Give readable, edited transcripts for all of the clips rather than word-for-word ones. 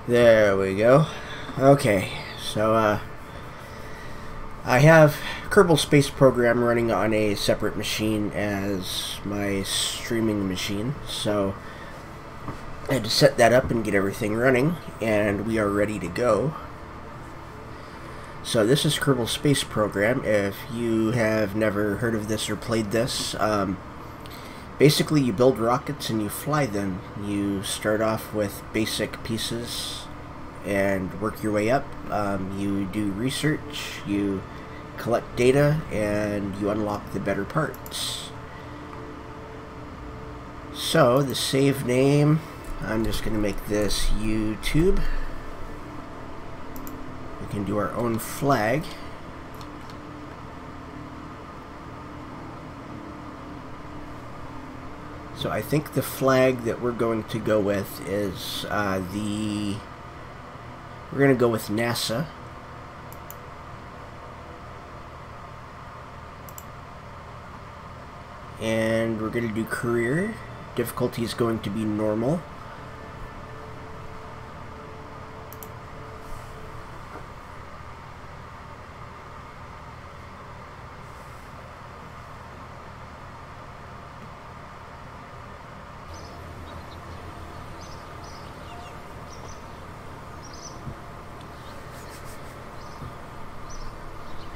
There we go. Okay, so I have Kerbal Space Program running on a separate machine as my streaming machine, so I had to set that up and get everything running, and we are ready to go. So this is Kerbal Space Program. If you have never heard of this or played this, basically you build rockets and you fly them. You start off with basic pieces and work your way up. You do research, you collect data, and you unlock the better parts. So the save name, I'm just going to make this YouTube. We can do our own flag. So I think the flag that we're going to go with is we're going to go with NASA. And we're going to do career. Difficulty is going to be normal.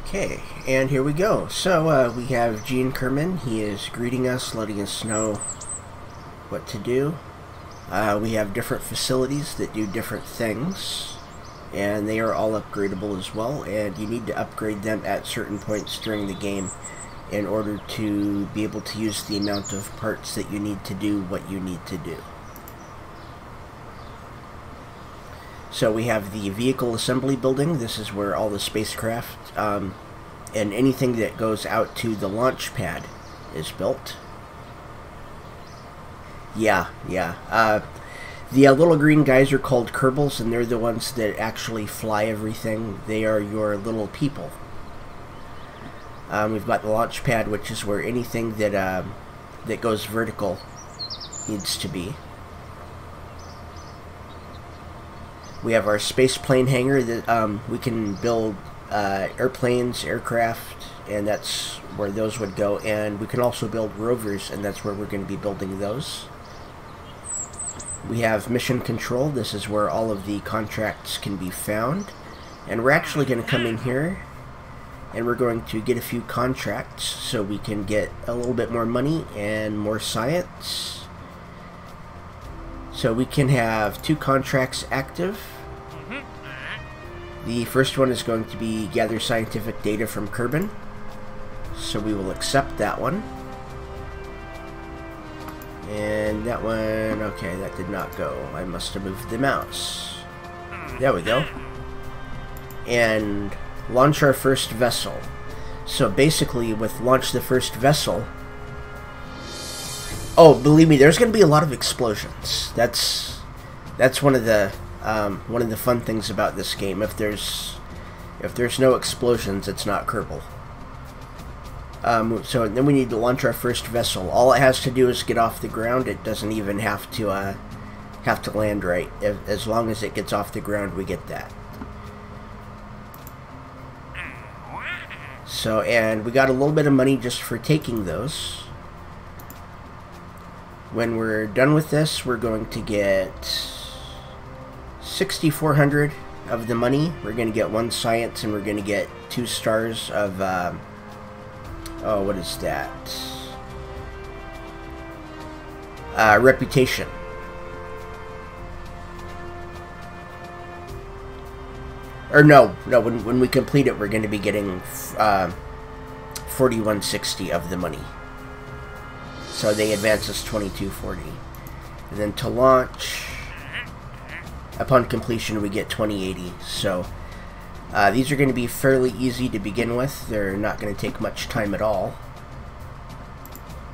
Okay, and here we go. So we have Gene Kerman. He is greeting us, letting us know what to do. We have different facilities that do different things, and they are all upgradable as well, and you need to upgrade them at certain points during the game in order to be able to use the amount of parts that you need to do what you need to do. So we have the vehicle assembly building. This is where all the spacecraft and anything that goes out to the launch pad is built. Yeah. The little green guys are called Kerbals, and they're the ones that actually fly everything. They are your little people. We've got the launch pad, which is where anything that that goes vertical needs to be. We have our space plane hangar that we can build airplanes, aircraft, and that's where those would go. And we can also build rovers, and that's where we're going to be building those. We have mission control. This is where all of the contracts can be found. And we're actually going to come in here, and we're going to get a few contracts so we can get a little bit more money and more science. So we can have 2 contracts active. The first one is going to be gather scientific data from Kerbal. So we will accept that one. And that one, okay, that did not go. I must have moved the mouse. There we go. And launch our first vessel. So basically with launch the first vessel, oh, believe me, there's going to be a lot of explosions. That's one of the fun things about this game. If there's no explosions, it's not Kerbal. So then we need to launch our first vessel. All it has to do is get off the ground. It doesn't even have to land right. As long as it gets off the ground, we get that. So, and we got a little bit of money just for taking those. When we're done with this, we're going to get 6,400 of the money. We're going to get 1 science, and we're going to get 2 stars of, oh, what is that? Reputation. Or no, when we complete it, we're going to be getting 4160 of the money. So they advance us 2240. And then to launch, upon completion, we get 2080. So these are going to be fairly easy to begin with. They're not going to take much time at all.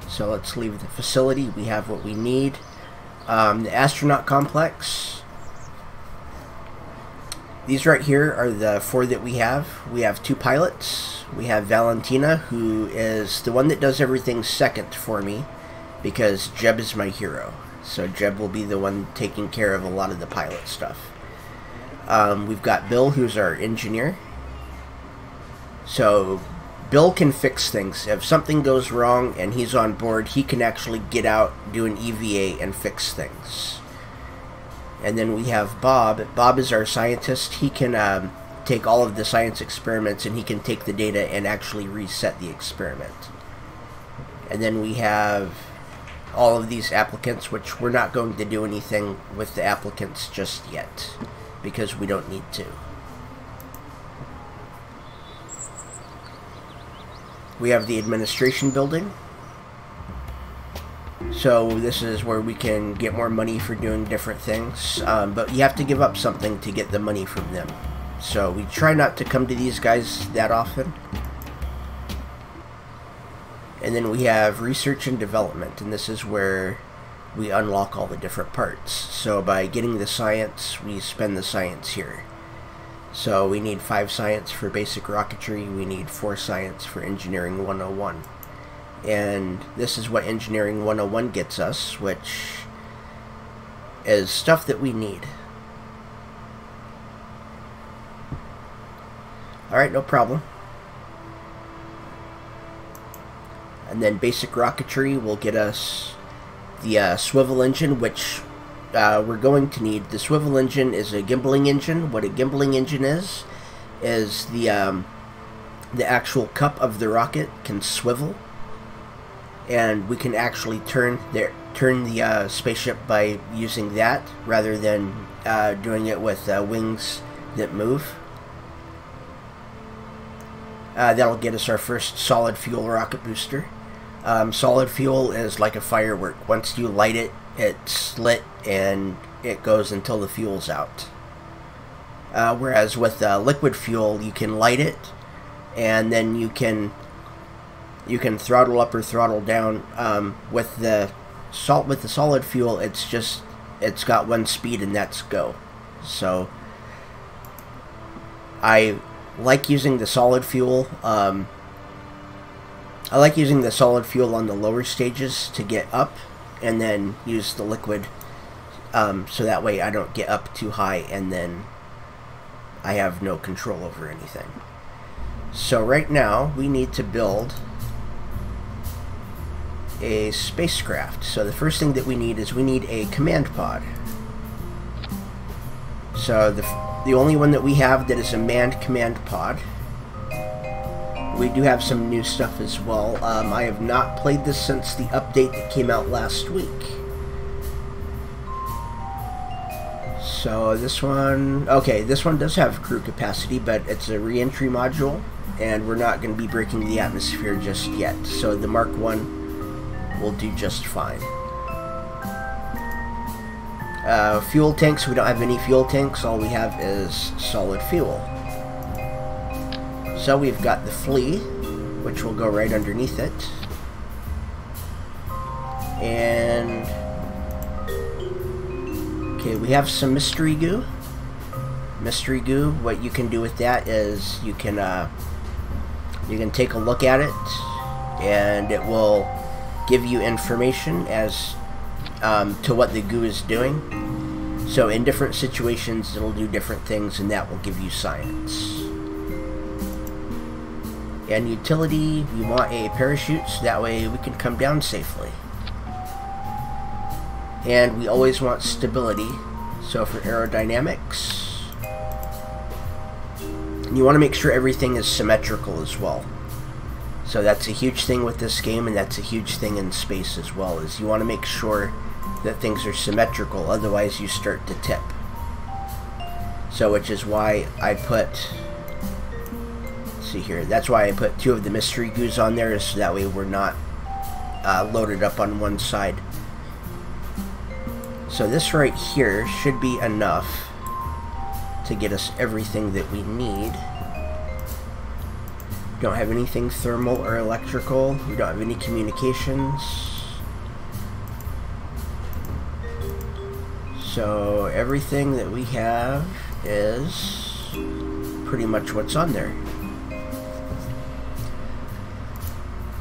So let's leave the facility. We have what we need. The astronaut complex. These right here are the 4 that we have. We have 2 pilots. We have Valentina, who is the one that does everything second for me, because Jeb is my hero. So Jeb will be the one taking care of a lot of the pilot stuff. We've got Bill, who's our engineer. So Bill can fix things. If something goes wrong and he's on board, he can actually get out, do an EVA, and fix things. And then we have Bob. Bob is our scientist. He can take all of the science experiments and he can take the data and actually reset the experiment. And then we have all of these applicants, which we're not going to do anything with the applicants just yet, because we don't need to. We have the administration building. So this is where we can get more money for doing different things, but you have to give up something to get the money from them. So we try not to come to these guys that often. And then we have research and development, and this is where we unlock all the different parts. So by getting the science, we spend the science here. So we need 5 science for basic rocketry, we need 4 science for engineering 101. And this is what engineering 101 gets us, which is stuff that we need. Alright, no problem. And then basic rocketry will get us the swivel engine, which we're going to need. The swivel engine is a gimbaling engine. What a gimbaling engine is the actual cup of the rocket can swivel, and we can actually turn the spaceship by using that rather than doing it with wings that move. That'll get us our first solid fuel rocket booster. Solid fuel is like a firework. Once you light it, it's lit and it goes until the fuel's out. Whereas with liquid fuel, you can light it and then you can throttle up or throttle down. With the solid fuel, it's got one speed, and that's go. So I like using the solid fuel. I like using the solid fuel on the lower stages to get up, and then use the liquid so that way I don't get up too high and then I have no control over anything. So right now we need to build a spacecraft. So the first thing that we need is we need a command pod. So the only one that we have that is a manned command pod. We do have some new stuff as well. I have not played this since the update that came out last week. So this one, okay, this one does have crew capacity, but it's a re-entry module, and we're not going to be breaking the atmosphere just yet. So the Mark 1 will do just fine. Fuel tanks, we don't have any fuel tanks. All we have is solid fuel. So we've got the flea, which will go right underneath it. And okay, we have some mystery goo. Mystery goo, what you can do with that is you can take a look at it, and it will give you information as to what the goo is doing. So in different situations, it'll do different things, and that will give you science. And utility, we want a parachute so that way we can come down safely. And we always want stability, so for aerodynamics, you want to make sure everything is symmetrical as well. So that's a huge thing with this game, and that's a huge thing in space as well, is you want to make sure that things are symmetrical, otherwise you start to tip. So which is why I put, see here, that's why I put 2 of the mystery goos on there, so that way we're not loaded up on one side. So this right here should be enough to get us everything that we need. Don't have anything thermal or electrical. We don't have any communications. So everything that we have is pretty much what's on there.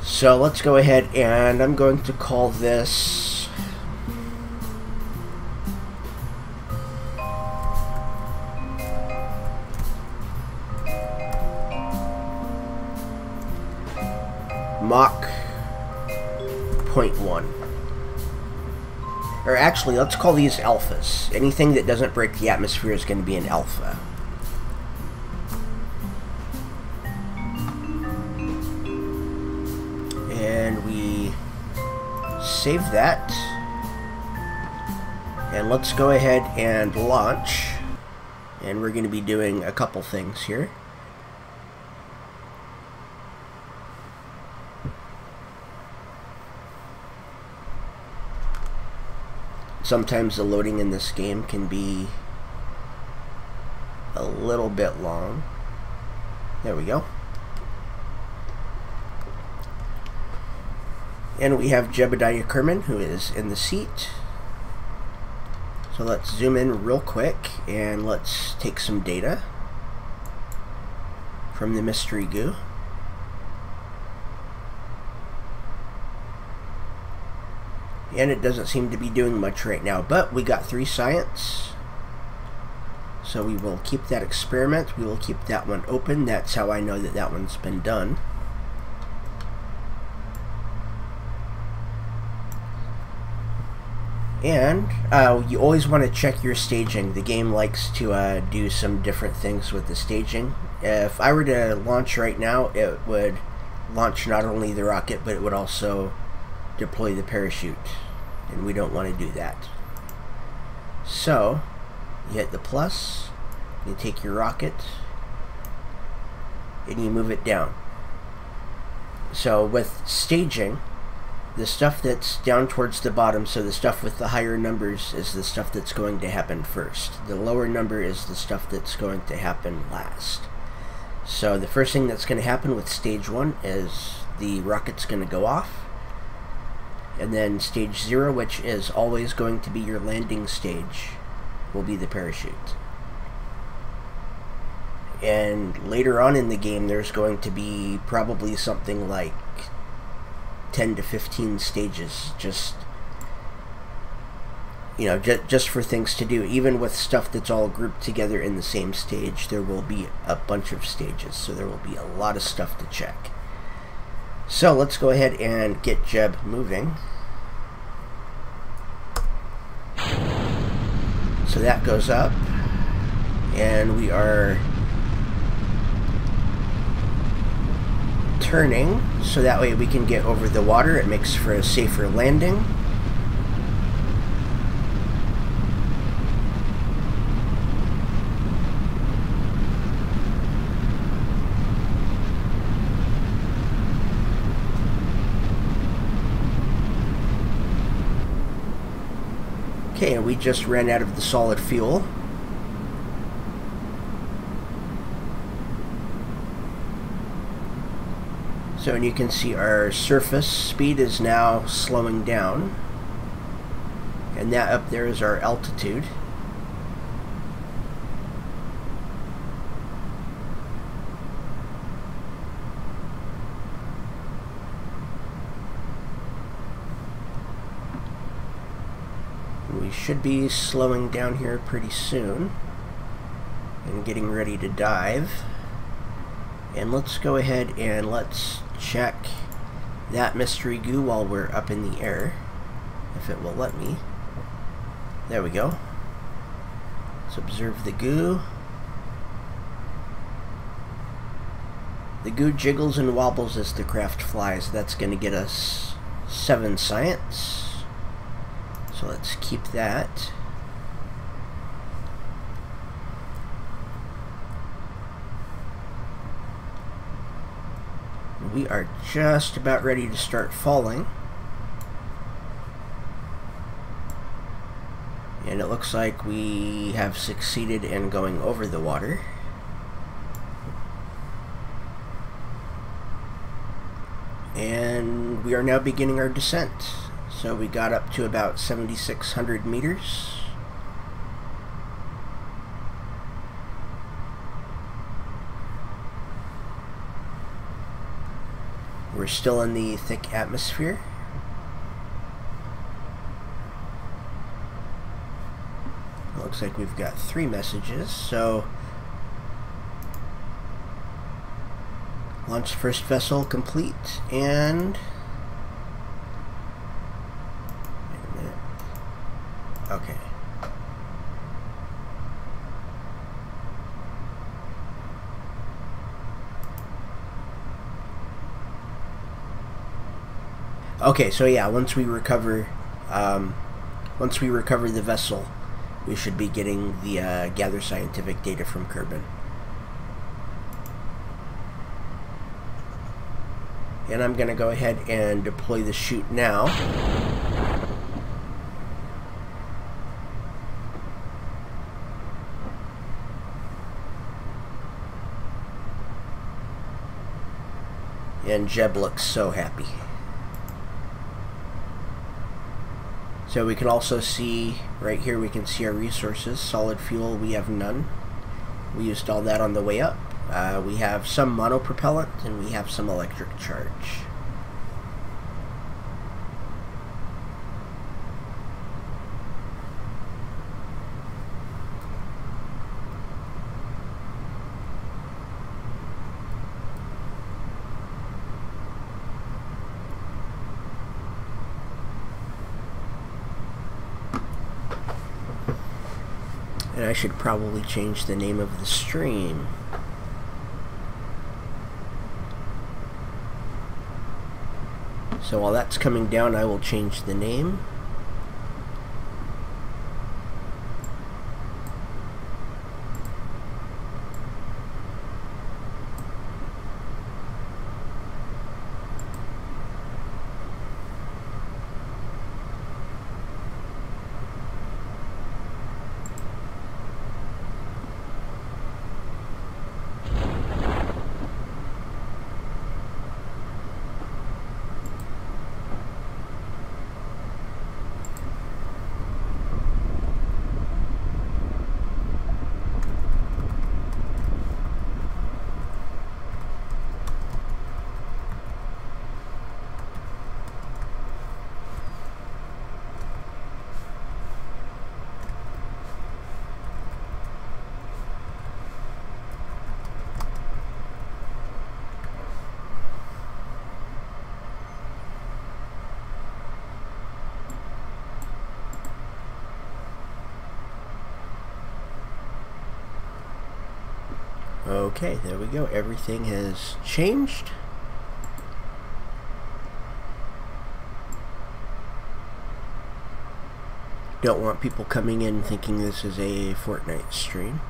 So let's go ahead, and I'm going to call this Mach .1. Or actually, let's call these alphas. Anything that doesn't break the atmosphere is going to be an alpha. And we save that. And let's go ahead and launch. And we're going to be doing a couple things here. Sometimes the loading in this game can be a little bit long. There we go. And we have Jebediah Kerman, who is in the seat. So let's zoom in real quick and let's take some data from the mystery goo. And it doesn't seem to be doing much right now, but we got 3 science. So we will keep that experiment. We will keep that one open. That's how I know that that one's been done. And you always want to check your staging. The game likes to do some different things with the staging. If I were to launch right now, it would launch not only the rocket, but it would also deploy the parachute, and we don't want to do that. So you hit the plus, you take your rocket and you move it down. So with staging, the stuff that's down towards the bottom, so the stuff with the higher numbers, is the stuff that's going to happen first. The lower number is the stuff that's going to happen last. So the first thing that's going to happen with stage 1 is the rocket's going to go off. And then stage 0, which is always going to be your landing stage, will be the parachute. And later on in the game, there's going to be probably something like 10 to 15 stages, just, you know, just for things to do. Even with stuff that's all grouped together in the same stage, there will be a bunch of stages, so there will be a lot of stuff to check. So let's go ahead and get Jeb moving. So that goes up, and we are turning so that way we can get over the water. It makes for a safer landing. Okay, and we just ran out of the solid fuel. So, and you can see our surface speed is now slowing down. And that up there is our altitude. We should be slowing down here pretty soon and getting ready to dive. And let's go ahead and let's check that mystery goo while we're up in the air, if it will let me. There we go. Let's observe the goo. The goo jiggles and wobbles as the craft flies. That's going to get us 7 science. So let's keep that. We are just about ready to start falling. And it looks like we have succeeded in going over the water. And we are now beginning our descent. So we got up to about 7,600 meters. We're still in the thick atmosphere. Looks like we've got 3 messages, so Launch first vessel complete, and wait a minute. Okay. Okay, so yeah, once we recover the vessel, we should be getting the gather scientific data from Kerbal. And I'm going to go ahead and deploy the chute now. And Jeb looks so happy. So we can also see, right here we can see our resources. Solid fuel, we have none. We used all that on the way up. We have some monopropellant, and we have some electric charge. And I should probably change the name of the stream. So while that's coming down, I will change the name. Okay, there we go. Everything has changed. Don't want people coming in thinking this is a Fortnite stream.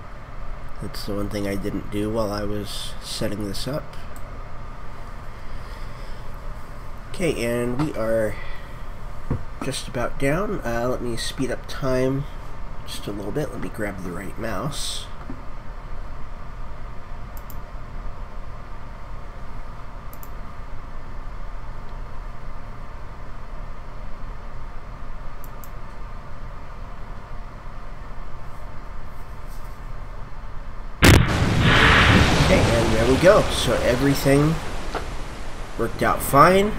That's the one thing I didn't do while I was setting this up. Okay, and we are just about down. Let me speed up time just a little bit. Let me grab the right mouse. Go. So everything worked out fine.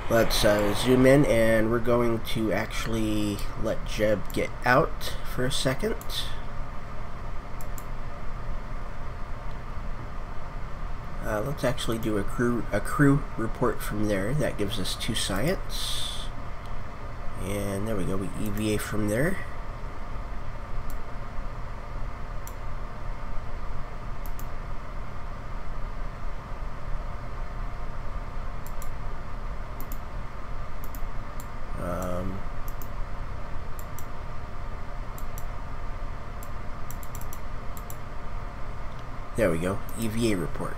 Let's zoom in, and we're going to actually let Jeb get out for a second. Let's actually do a crew report from there. That gives us 2 science, and there we go. We EVA from there. There we go, EVA report.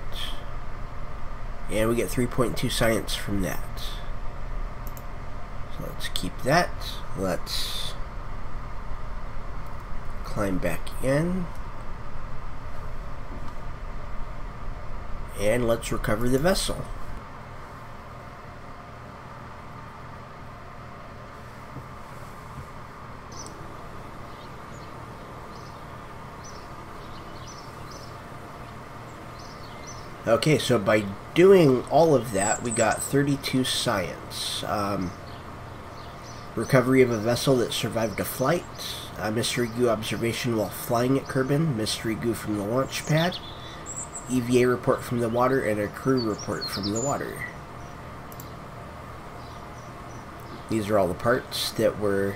And we get 3.2 science from that. So let's keep that. Let's climb back in. And let's recover the vessel. Okay, so by doing all of that, we got 32 science. Recovery of a vessel that survived a flight. Mystery goo observation while flying at Kerbal. Mystery goo from the launch pad. EVA report from the water and a crew report from the water. These are all the parts that were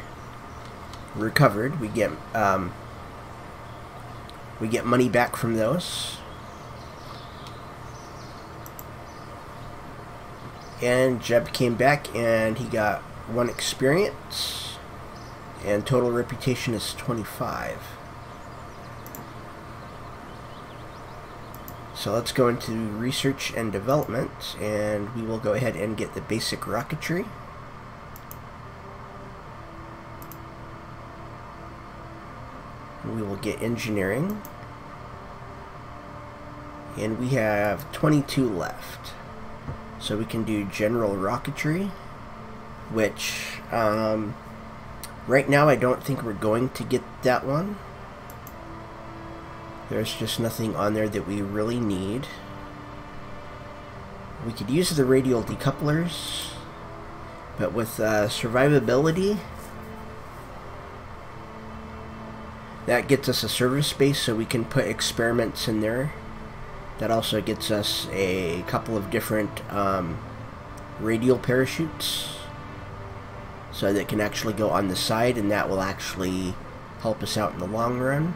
recovered. We get money back from those. And Jeb came back and he got 1 experience. And total reputation is 25. So let's go into research and development, and we will go ahead and get the basic rocketry. We will get engineering. And we have 22 left. So we can do general rocketry, which right now I don't think we're going to get that one. There's just nothing on there that we really need. We could use the radial decouplers, but with survivability, that gets us a service base, so we can put experiments in there. That also gets us a couple of different radial parachutes, so that can actually go on the side, and that will actually help us out in the long run.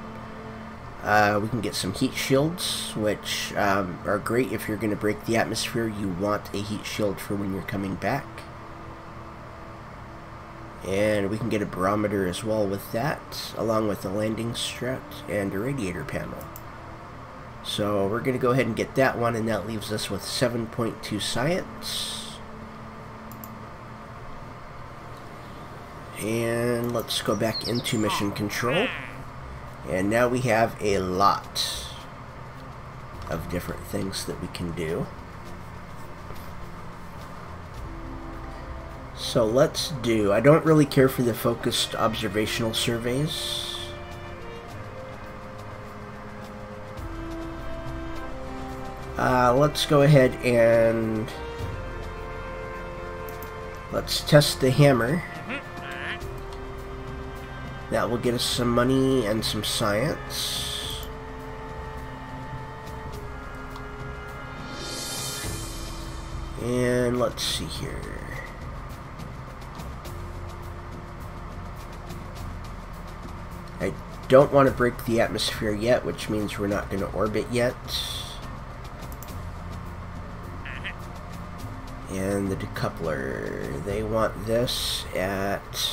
We can get some heat shields, which are great if you're going to break the atmosphere. You want a heat shield for when you're coming back. And we can get a barometer as well with that, along with a landing strut and a radiator panel. So we're going to go ahead and get that one, and that leaves us with 7.2 science. And let's go back into mission control. And now we have a lot of different things that we can do. So let's do, I don't really care for the focused observational surveys. Let's go ahead and let's test the hammer. That will get us some money and some science. And let's see here. I don't want to break the atmosphere yet, which means we're not going to orbit yet. And the decoupler, they want this at...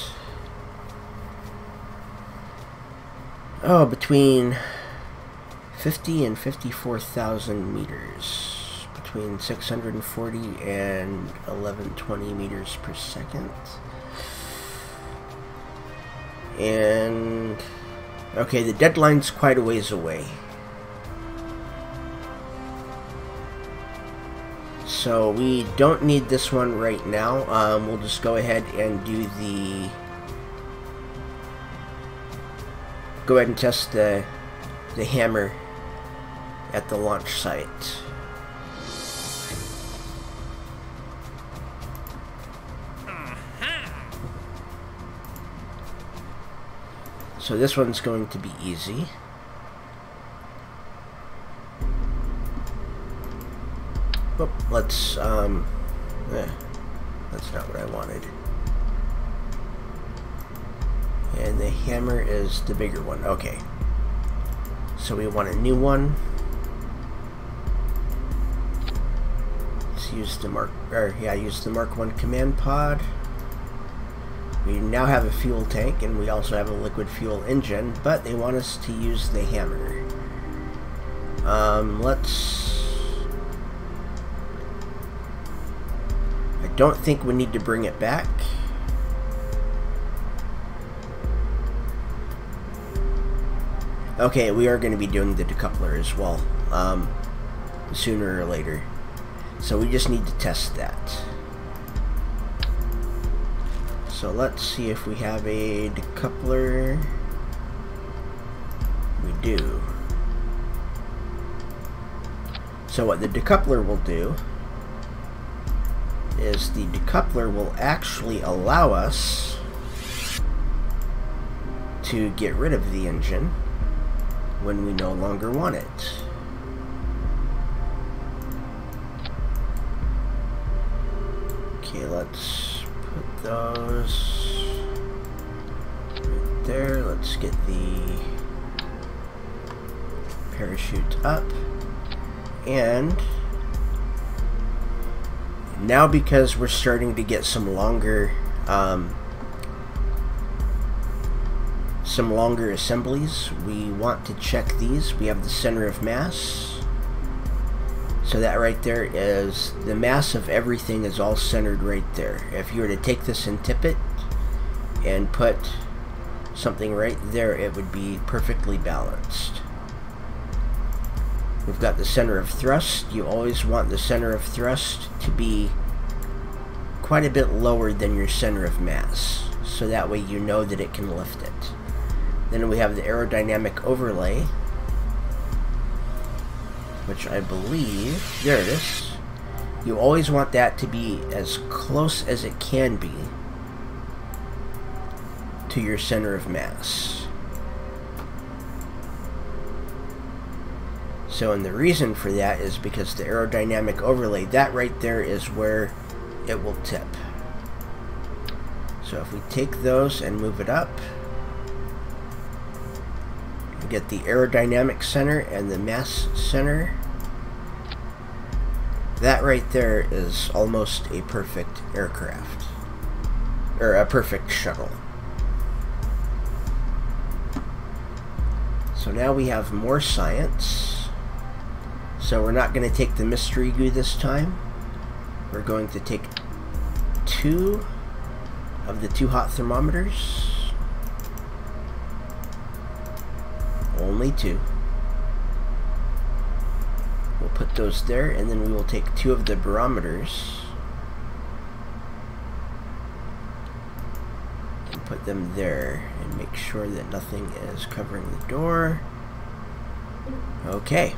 oh, between 50 and 54,000 meters. Between 640 and 1120 meters per second. And... okay, the deadline's quite a ways away. So we don't need this one right now. We'll just go ahead and do the... go ahead and test the hammer at the launch site. So this one's going to be easy. Oh, let's that's not what I wanted. And the hammer is the bigger one. Okay. So we want a new one. Let's use the use the Mark 1 command pod. We now have a fuel tank, and we also have a liquid fuel engine, but they want us to use the hammer. I don't think we need to bring it back. Okay, we are going to be doing the decoupler as well, sooner or later. So we just need to test that. So let's see if we have a decoupler. We do. So what the decoupler will do is the decoupler will actually allow us to get rid of the engine when we no longer want it. Okay, let's put those right there. Let's get the parachute up. And now, because we're starting to get some longer assemblies, we want to check these. We have the center of mass. So that right there is the mass of everything is all centered right there. If you were to take this and tip it and put something right there, it would be perfectly balanced. We've got the center of thrust. You always want the center of thrust to be quite a bit lower than your center of mass, so that way you know that it can lift it. Then we have the aerodynamic overlay, which I believe, there it is. You always want that to be as close as it can be to your center of mass. So, and the reason for that is because the aerodynamic overlay, that right there is where it will tip. So if we take those and move it up, we get the aerodynamic center and the mass center. That right there is almost a perfect aircraft, or a perfect shuttle. So now we have more science. So we're not going to take the mystery goo this time. We're going to take 2 of the 2 hot thermometers. Only 2. We'll put those there, and then we will take 2 of the barometers and put them there and make sure that nothing is covering the door. Okay.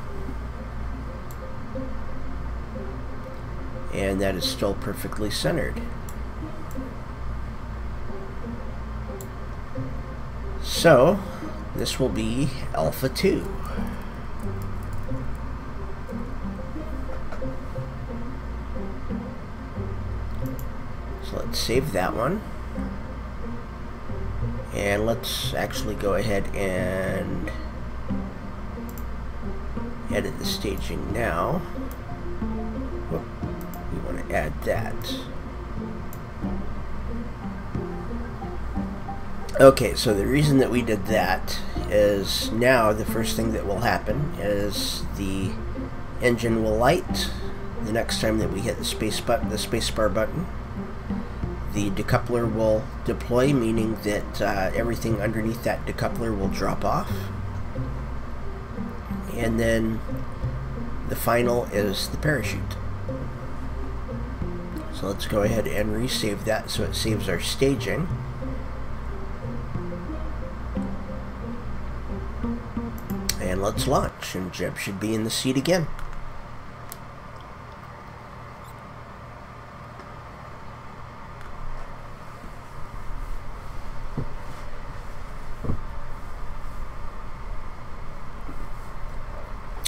And that is still perfectly centered. So, this will be Alpha 2. So let's save that one. And let's actually go ahead and edit the staging now. Whoop. We want to add that. Okay, so the reason that we did that is now the first thing that will happen is the engine will light the next time that we hit the spacebar button. The decoupler will deploy, meaning that everything underneath that decoupler will drop off. And then the final is the parachute. So let's go ahead and resave that so it saves our staging. And let's launch, and Jeb should be in the seat again.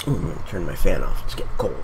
Ooh, I'm going to turn my fan off. It's getting cold.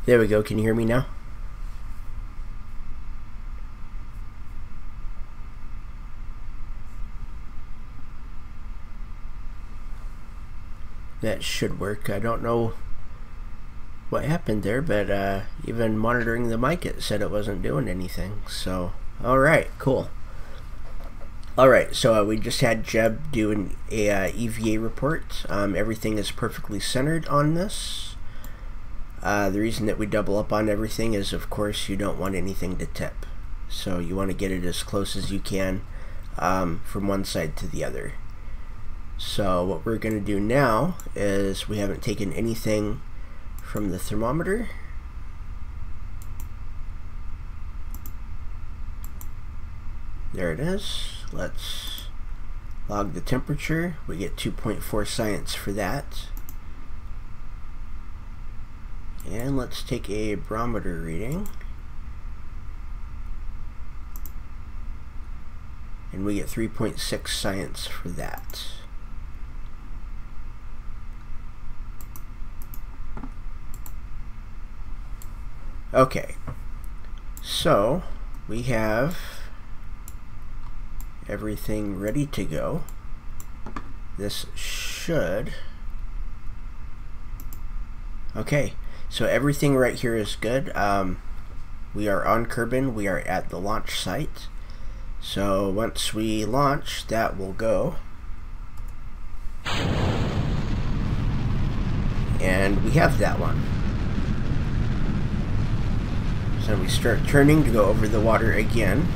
There we go. Can you hear me now? That should work. I don't know what happened there, but even monitoring the mic, it said it wasn't doing anything. So, alright, cool. Alright, so we just had Jeb do an EVA report. Everything is perfectly centered on this. The reason that we double up on everything is, of course, you don't want anything to tip. So you want to get it as close as you can from one side to the other. So what we're going to do now is we haven't taken anything from the thermometer. There it is. Let's log the temperature. We get 2.4 science for that. And let's take a barometer reading. And we get 3.6 science for that. Okay, so we have everything ready to go. This should... Okay, so everything right here is good. We are on Kerbal. We are at the launch site. So once we launch, that will go. And we have that one. So we start turning to go over the water again.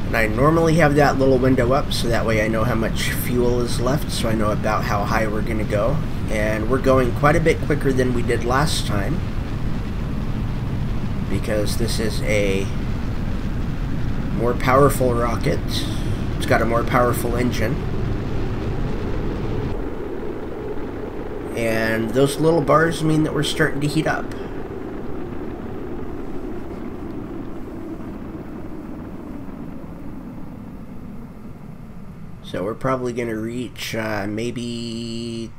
And I normally have that little window up so that way I know how much fuel is left, so I know about how high we're going to go. And we're going quite a bit quicker than we did last time, because this is a more powerful rocket. It's got a more powerful engine. And those little bars mean that we're starting to heat up. So we're probably going to reach, maybe,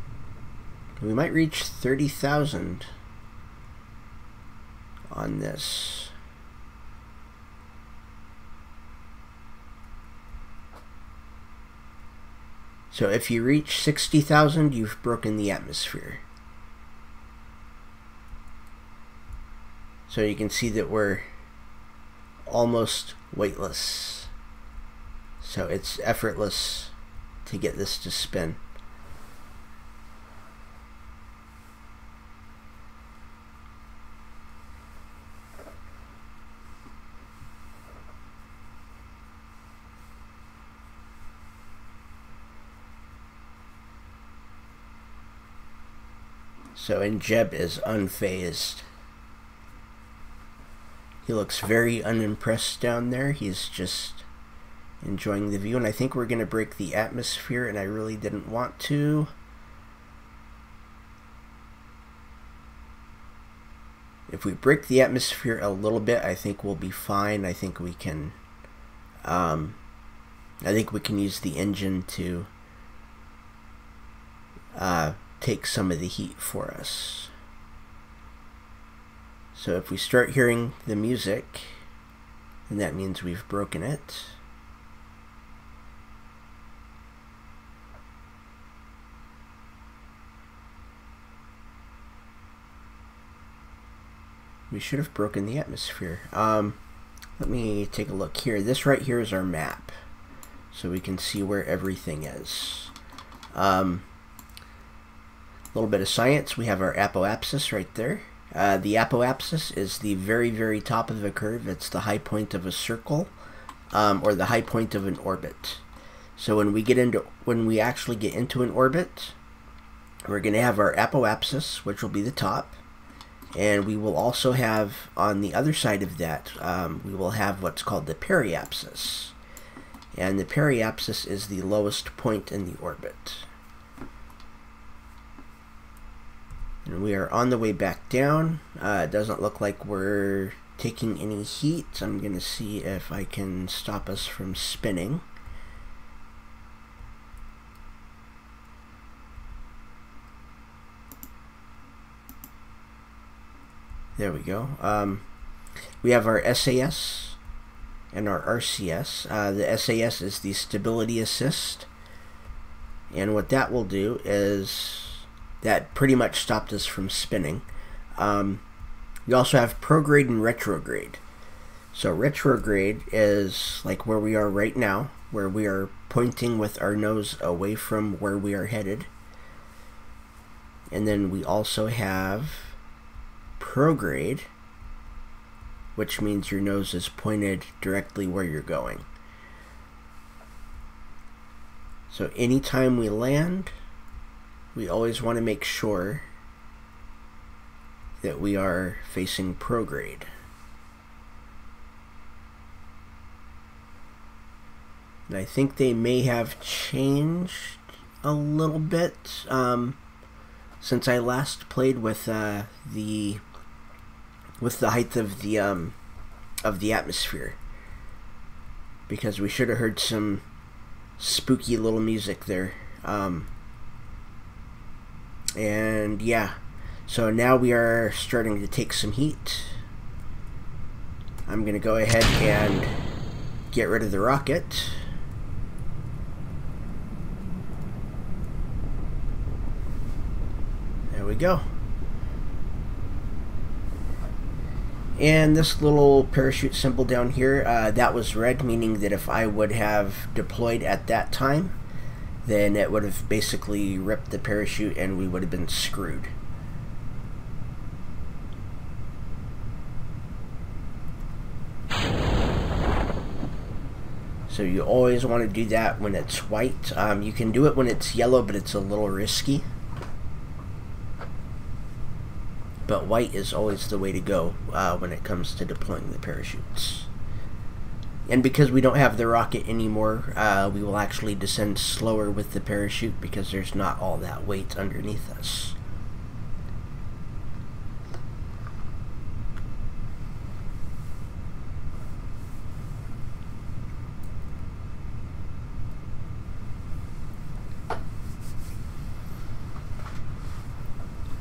we might reach 30,000 on this. So if you reach 60,000, you've broken the atmosphere. So you can see that we're almost weightless. So it's effortless to get this to spin. So Jeb is unfazed. He looks very unimpressed down there. He's just enjoying the view, and I think we're going to break the atmosphere, and I really didn't want to. If we break the atmosphere a little bit, I think we'll be fine. I think we can use the engine to take some of the heat for us. So if we start hearing the music, then that means we've broken it. We should have broken the atmosphere. Let me take a look here. This right here is our map, so we can see where everything is. A little bit of science. We have our apoapsis right there. The apoapsis is the very, very top of a curve. It's the high point of a circle, or the high point of an orbit. So when we actually get into an orbit, we're going to have our apoapsis, which will be the top. And we will also have, on the other side of that, we will have what's called the periapsis. And the periapsis is the lowest point in the orbit. And we are on the way back down. It doesn't look like we're taking any heat. I'm going to see if I can stop us from spinning. There we go. We have our SAS and our RCS. The SAS is the stability assist, and what that will do is that pretty much stopped us from spinning. We also have prograde and retrograde. So retrograde is like where we are right now, where we are pointing with our nose away from where we are headed. And then we also have prograde, which means your nose is pointed directly where you're going. So anytime we land, we always want to make sure that we are facing prograde. And I think they may have changed a little bit since I last played with the height of the atmosphere, because we should have heard some spooky little music there. And yeah, so now we are starting to take some heat. I'm gonna go ahead and get rid of the rocket. There we go. And this little parachute symbol down here, that was red, meaning that if I would have deployed at that time, then it would have basically ripped the parachute and we would have been screwed. So you always want to do that when it's white. You can do it when it's yellow, but it's a little risky. But white is always the way to go when it comes to deploying the parachutes. And because we don't have the rocket anymore, we will actually descend slower with the parachute because there's not all that weight underneath us.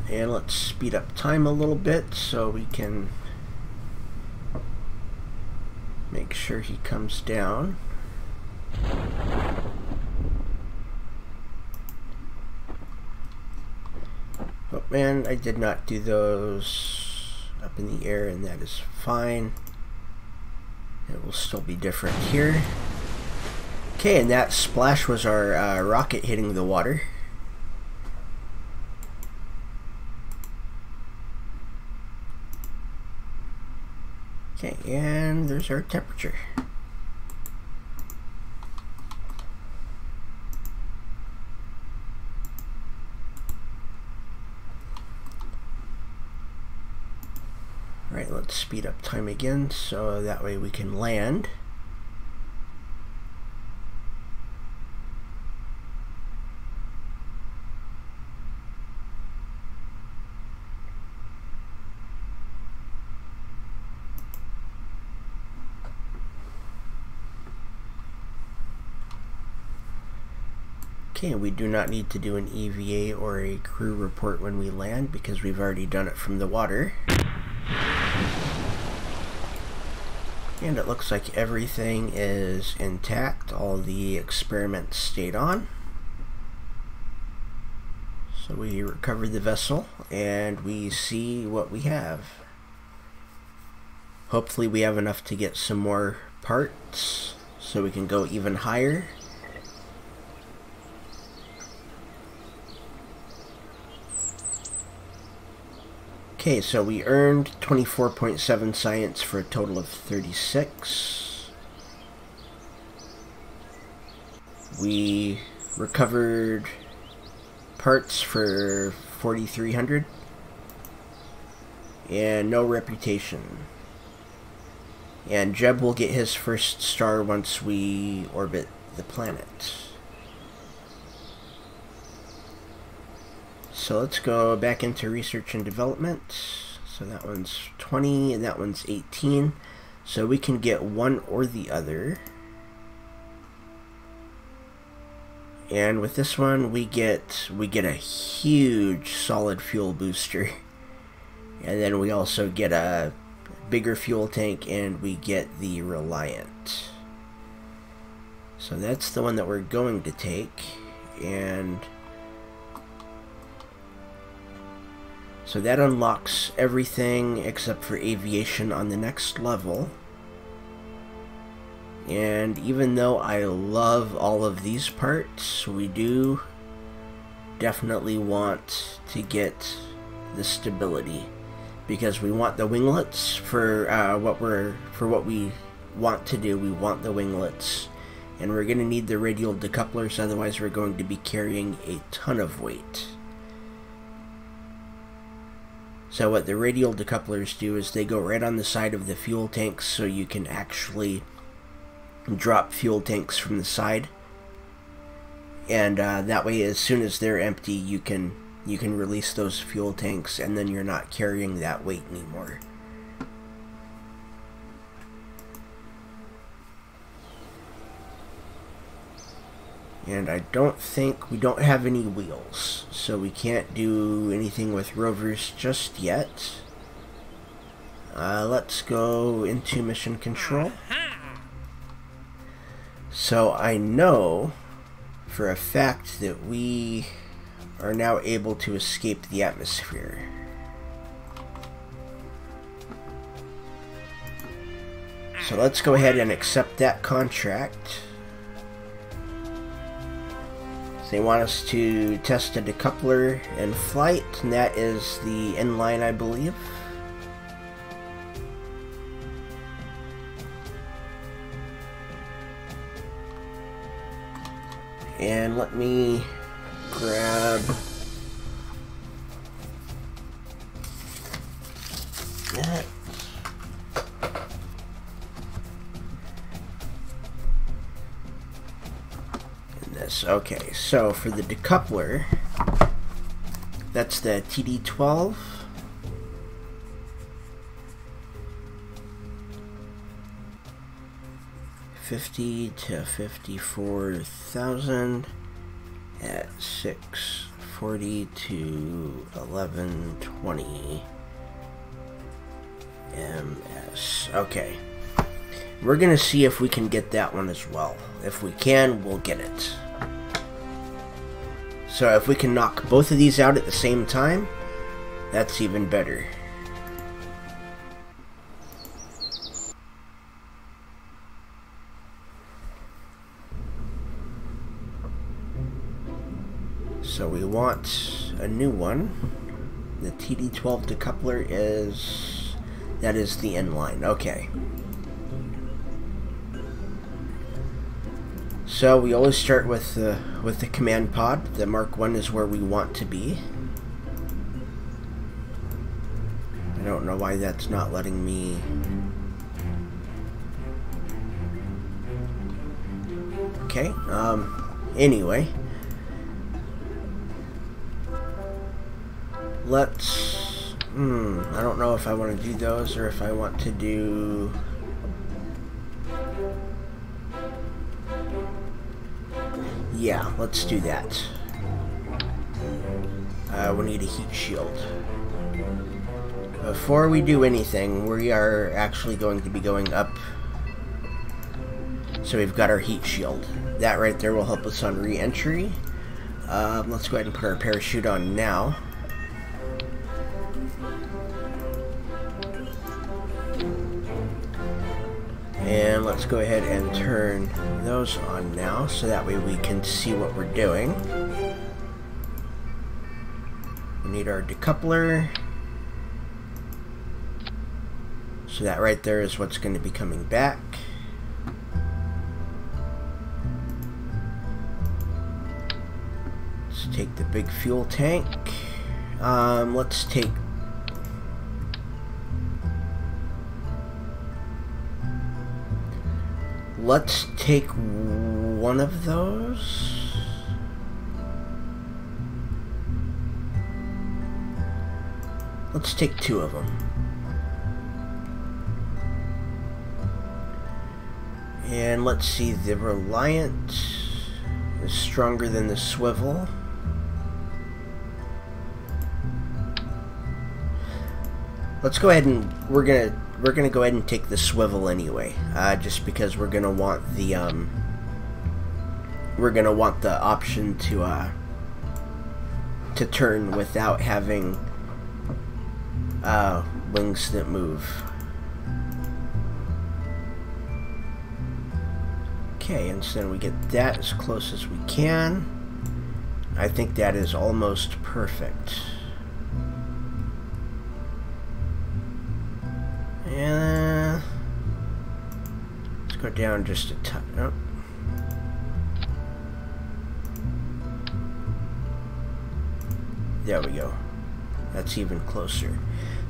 And let's speed up time a little bit so we can make sure he comes down. Oh man, I did not do those up in the air, and that is fine. It will still be different here. Okay, and that splash was our rocket hitting the water. Okay, and there's our temperature. Alright, let's speed up time again so that way we can land. Okay, we do not need to do an EVA or a crew report when we land because we've already done it from the water. And it looks like everything is intact. All the experiments stayed on. So we recovered the vessel and we see what we have. Hopefully we have enough to get some more parts so we can go even higher. Okay, so we earned 24.7 science for a total of 36. We recovered parts for 4,300. And no reputation. And Jeb will get his first star once we orbit the planet. So let's go back into research and development. So that one's 20 and that one's 18. So we can get one or the other. And with this one we get a huge solid fuel booster. And then we also get a bigger fuel tank, and we get the Reliant. So that's the one that we're going to take. And so that unlocks everything except for aviation on the next level. And even though I love all of these parts, we do definitely want to get the stability, because we want the winglets for what we want to do. We want the winglets, and we're going to need the radial decouplers, otherwise we're going to be carrying a ton of weight. So what the radial decouplers do is they go right on the side of the fuel tanks, so you can actually drop fuel tanks from the side, and that way as soon as they're empty you can release those fuel tanks, and then you're not carrying that weight anymore. And I don't think we don't have any wheels, so we can't do anything with rovers just yet. Let's go into mission control. So I know for a fact that we are now able to escape the atmosphere. So let's go ahead and accept that contract. They want us to test a decoupler in flight, and that is the inline, I believe. And let me grab that. And this. Okay, so for the decoupler, that's the TD12. $50,000 to $54,000 at 640 to 1120 ms. Okay, we're gonna see if we can get that one as well. If we can, we'll get it. So if we can knock both of these out at the same time, that's even better. So we want a new one. The TD12 decoupler is the inline. Okay. So we always start with the command pod. The Mark 1 is where we want to be. I don't know why that's not letting me. Okay. Anyway. Let's, I don't know if I want to do those or if I want to do, yeah, let's do that. We need a heat shield. Before we do anything, we are actually going to be going up. So we've got our heat shield. That right there will help us on re-entry. Let's go ahead and put our parachute on now. And let's go ahead and turn those on now, so that way we can see what we're doing. We need our decoupler. So that right there is what's going to be coming back. Let's take the big fuel tank. Let's take one of those. Let's take two of them. And let's see, the Reliant is stronger than the Swivel. let's go ahead and we're gonna go ahead and take the swivel anyway, just because we're gonna want the option to turn without having wings that move. Okay, and so then we get that as close as we can. I think that is almost perfect. And let's go down just a touch. Oh. There we go. That's even closer.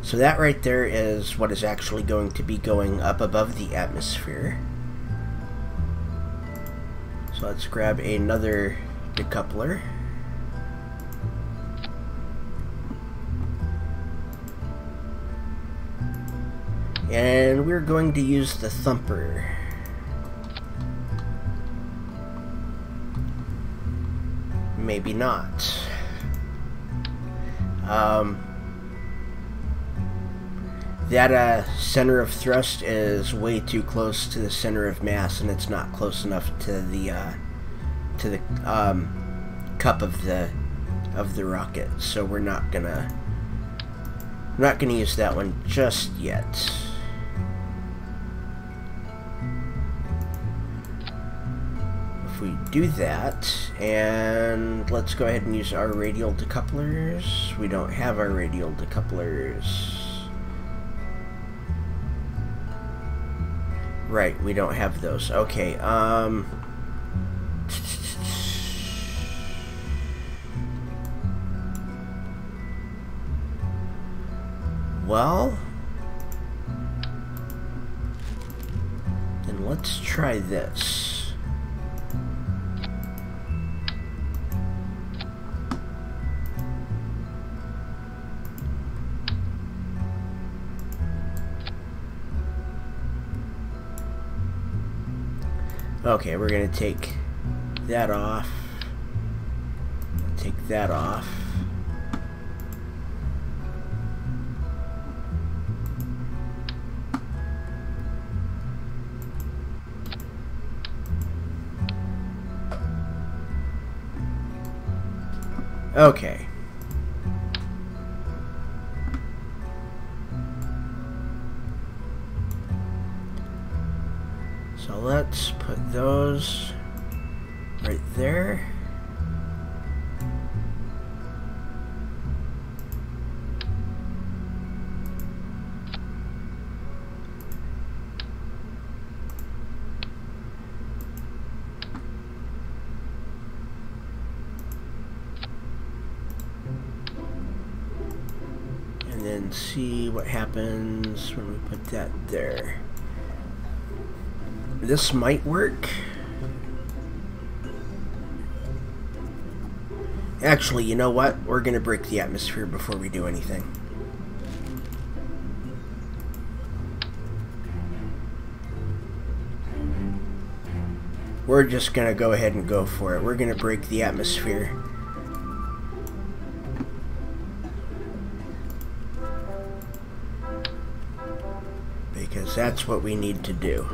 So that right there is what is actually going to be going up above the atmosphere. So let's grab another decoupler. And we're going to use the thumper. Maybe not. That center of thrust is way too close to the center of mass, and it's not close enough to the cup of the rocket. So we're not gonna use that one just yet. If we do that, and let's go ahead and use our radial decouplers. We don't have our radial decouplers. Right, we don't have those. Okay, well, then let's try this. Okay, we're gonna take that off. Take that off. Okay. So let's put those right there. And then see what happens when we put that there. This might work. Actually, you know what? We're gonna break the atmosphere before we do anything. We're just gonna go ahead and go for it. We're gonna break the atmosphere. Because that's what we need to do.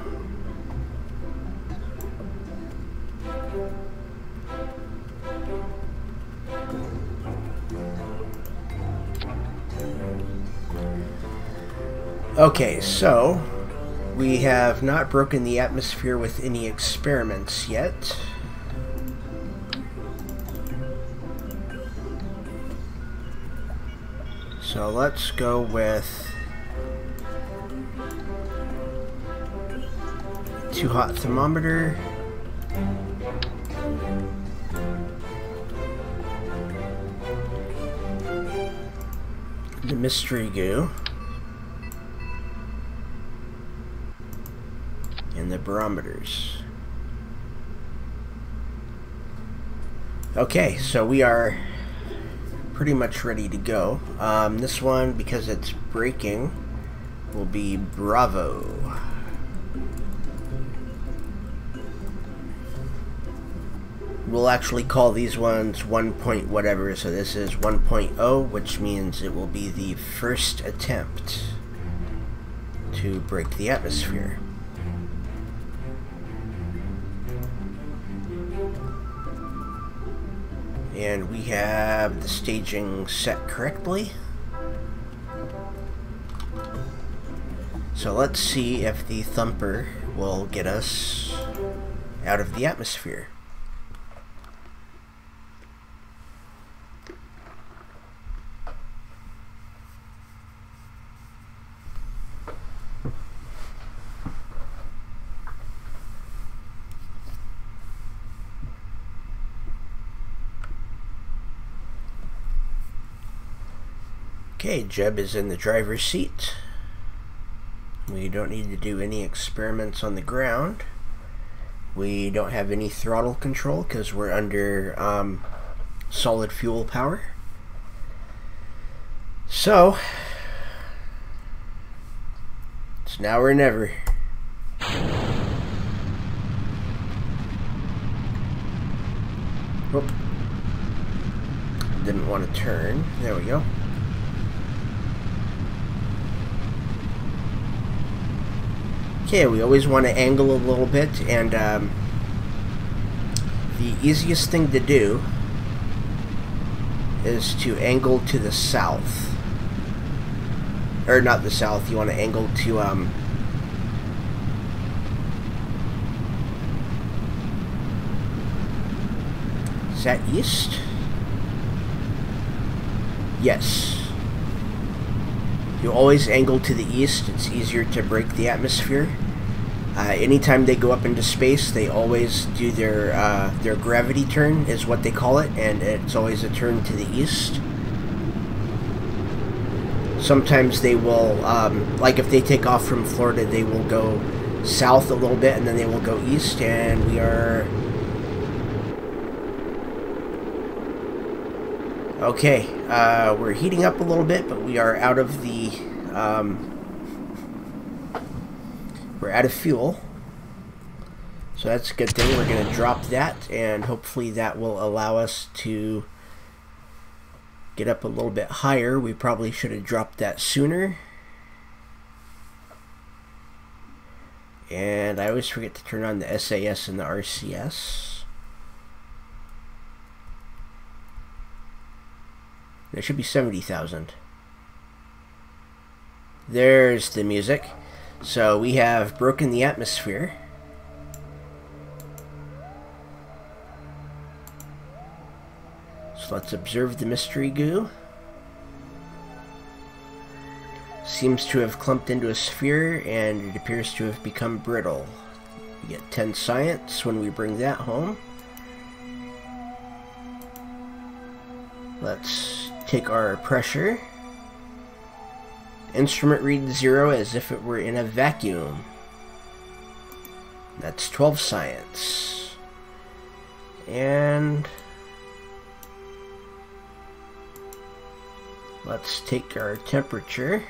Okay, so we have not broken the atmosphere with any experiments yet. So let's go with too hot thermometer. The mystery goo. And the barometers. Okay, so we are pretty much ready to go. This one, because it's braking, will be Bravo. We'll actually call these ones 1 point whatever, so this is 1.0, which means it will be the first attempt to break the atmosphere. And we have the staging set correctly. So let's see if the thumper will get us out of the atmosphere. Okay, Jeb is in the driver's seat. We don't need to do any experiments on the ground. We don't have any throttle control because we're under solid fuel power. So, it's now or never. Whoop. Didn't want to turn. There we go. Okay, we always want to angle a little bit, and the easiest thing to do is to angle to the south. Or not the south, you want to angle to, is that east? Yes. You always angle to the east. It's easier to break the atmosphere. Anytime they go up into space, they always do their gravity turn, is what they call it, and it's always a turn to the east. Sometimes they will, like if they take off from Florida, they will go south a little bit, and then they will go east, and we are... Okay, we're heating up a little bit, but we are out of the, we're out of fuel. So that's a good thing. We're going to drop that, and hopefully that will allow us to get up a little bit higher. We probably should have dropped that sooner. And I always forget to turn on the SAS and the RCS. There should be 70,000. There's the music. So we have broken the atmosphere. So let's observe the mystery goo. Seems to have clumped into a sphere, and it appears to have become brittle. We get 10 science when we bring that home. Let's take our pressure. Instrument reads 0 as if it were in a vacuum. That's 12 science. And let's take our temperature.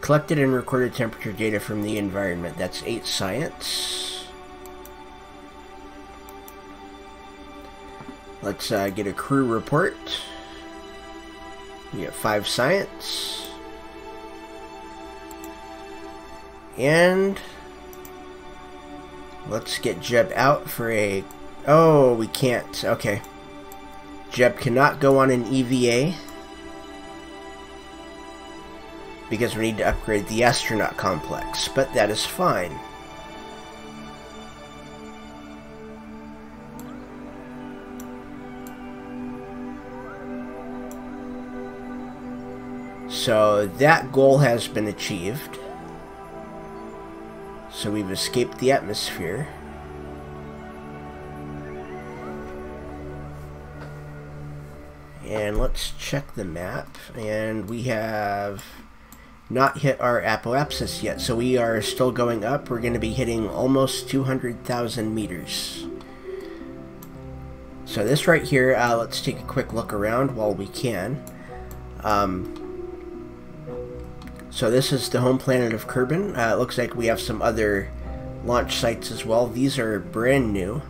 Collected and recorded temperature data from the environment. That's 8 science. Let's get a crew report. We get 5 science. And let's get Jeb out for a... Oh, we can't. Okay. Jeb cannot go on an EVA because we need to upgrade the astronaut complex, but that is fine. So that goal has been achieved. So we've escaped the atmosphere. And let's check the map. And we have not hit our apoapsis yet. So we are still going up. We're going to be hitting almost 200,000 meters. So this right here, let's take a quick look around while we can. So this is the home planet of Kerbal. It looks like we have some other launch sites as well. These are brand new.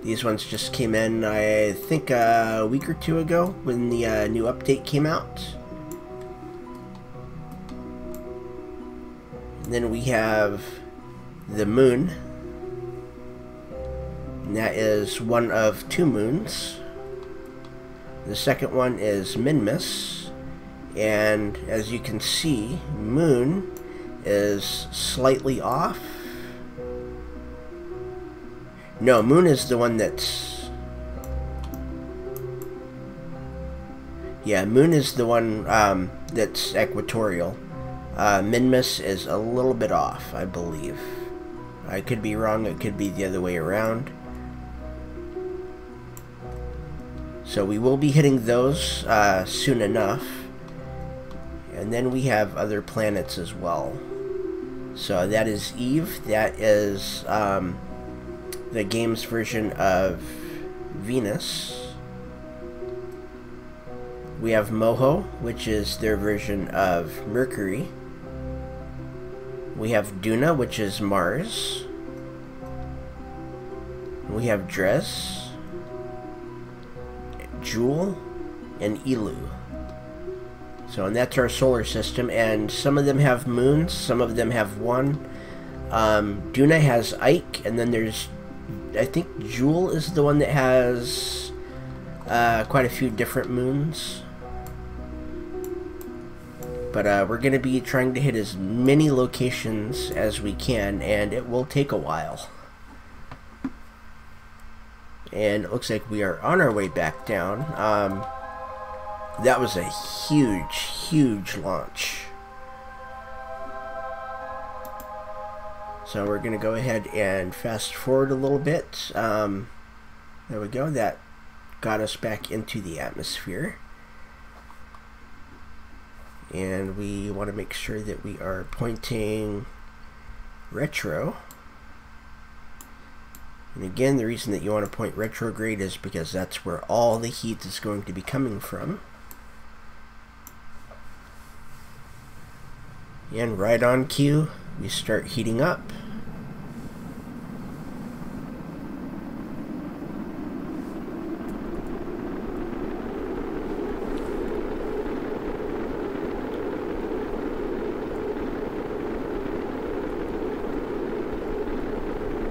These ones just came in, I think, a week or two ago when the new update came out. And then we have the moon. And that is one of 2 moons. The second one is Minmus. And as you can see, moon is slightly off. No, moon is the one that's... Yeah, moon is the one that's equatorial. Minmus is a little bit off, I believe. I could be wrong, it could be the other way around. So we will be hitting those soon enough. And then we have other planets as well. So that is Eve. That is the game's version of Venus. We have Moho, which is their version of Mercury. We have Duna, which is Mars. We have Dres, Jewel, and Ilu. So, and that's our solar system, and some of them have moons, some of them have one. Duna has Ike, and then there's, I think Jewel is the one that has quite a few different moons. But we're going to be trying to hit as many locations as we can, and it will take a while. And it looks like we are on our way back down. That was a huge launch. So we're going to go ahead and fast forward a little bit. There we go. That got us back into the atmosphere. And we want to make sure that we are pointing retro. And again, the reason that you want to point retrograde is because that's where all the heat is going to be coming from. And right on cue, we start heating up.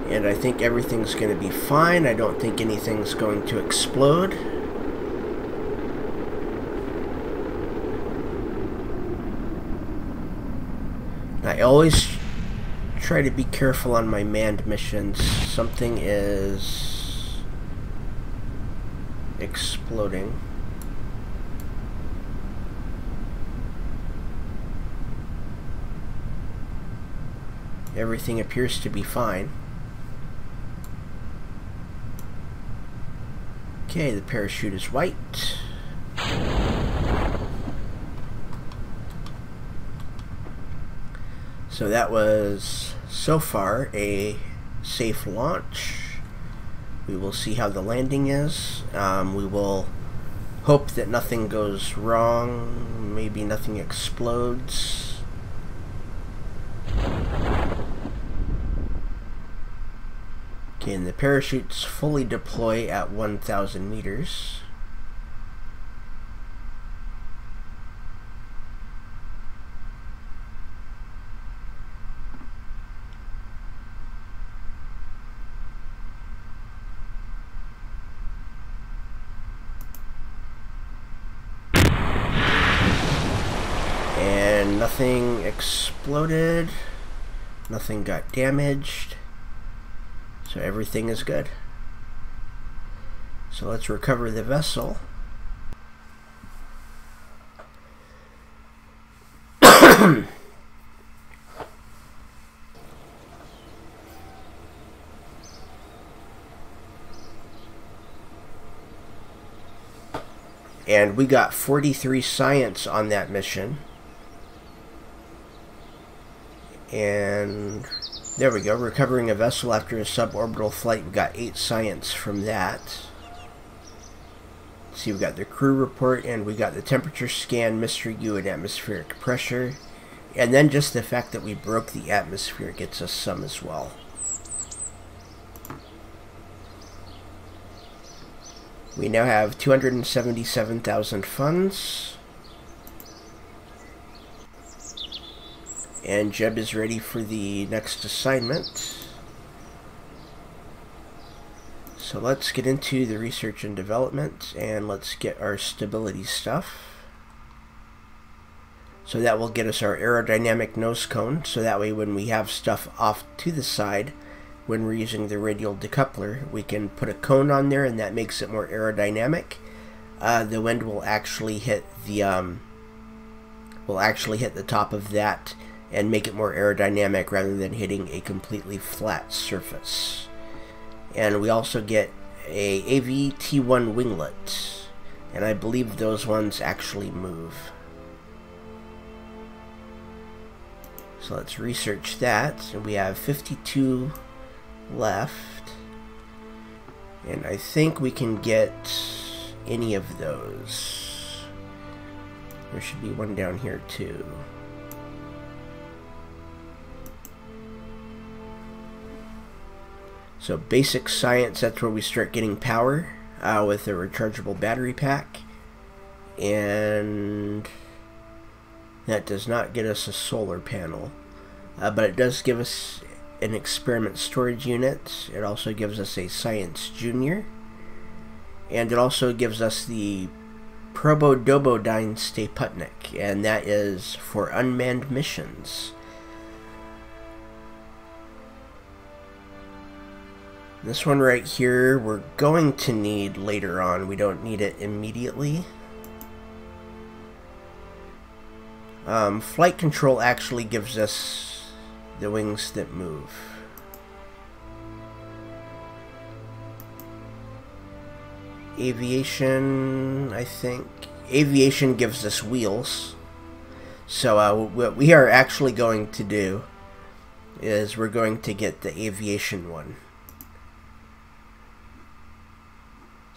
And I think everything's going to be fine. I don't think anything's going to explode. I always try to be careful on my manned missions. Something is exploding. Everything appears to be fine. Okay, the parachute is white. So that was, so far, a safe launch. We will see how the landing is. We will hope that nothing goes wrong. Maybe nothing explodes. Okay, and the parachutes fully deploy at 1,000 meters. And nothing exploded. Nothing got damaged. So everything is good. So let's recover the vessel. And we got 43 science on that mission. And there we go, recovering a vessel after a suborbital flight. We got 8 science from that. See, we got the crew report, and we got the temperature scan, mystery U, and atmospheric pressure. And then just the fact that we broke the atmosphere gets us some as well. We now have 277,000 funds. And Jeb is ready for the next assignment. So let's get into the research and development, and let's get our stability stuff. So that will get us our aerodynamic nose cone, so that way when we have stuff off to the side, when we're using the radial decoupler, we can put a cone on there, and that makes it more aerodynamic. The wind will actually hit the top of that and make it more aerodynamic rather than hitting a completely flat surface. And we also get a AVT1 winglet, and I believe those ones actually move. So let's research that, and we have 52 left, and I think we can get any of those. There should be one down here too. So basic science, that's where we start getting power with a rechargeable battery pack, and that does not get us a solar panel, but it does give us an experiment storage unit. It also gives us a science junior, and it also gives us the Probodobodyne Staputnik, and that is for unmanned missions. This one right here we're going to need later on. We don't need it immediately. Flight control actually gives us the wings that move. Aviation, I think. Aviation gives us wheels. So what we are actually going to do is we're going to get the aviation one.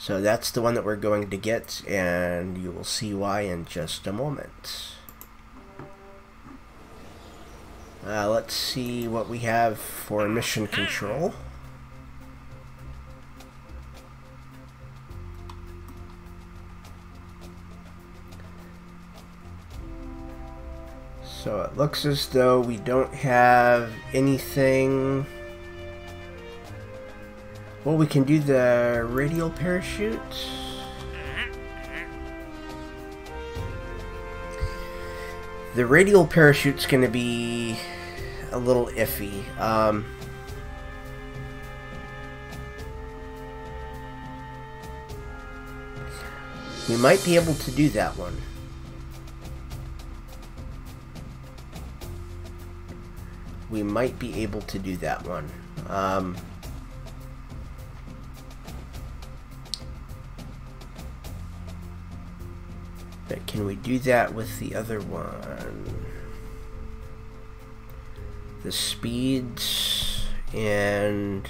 So that's the one that we're going to get, and you will see why in just a moment. Let's see what we have for mission control. So it looks as though we don't have anything. Well, we can do the radial parachute. The radial parachute's going to be a little iffy. We might be able to do that one. We might be able to do that one. But can we do that with the other one? The speeds and...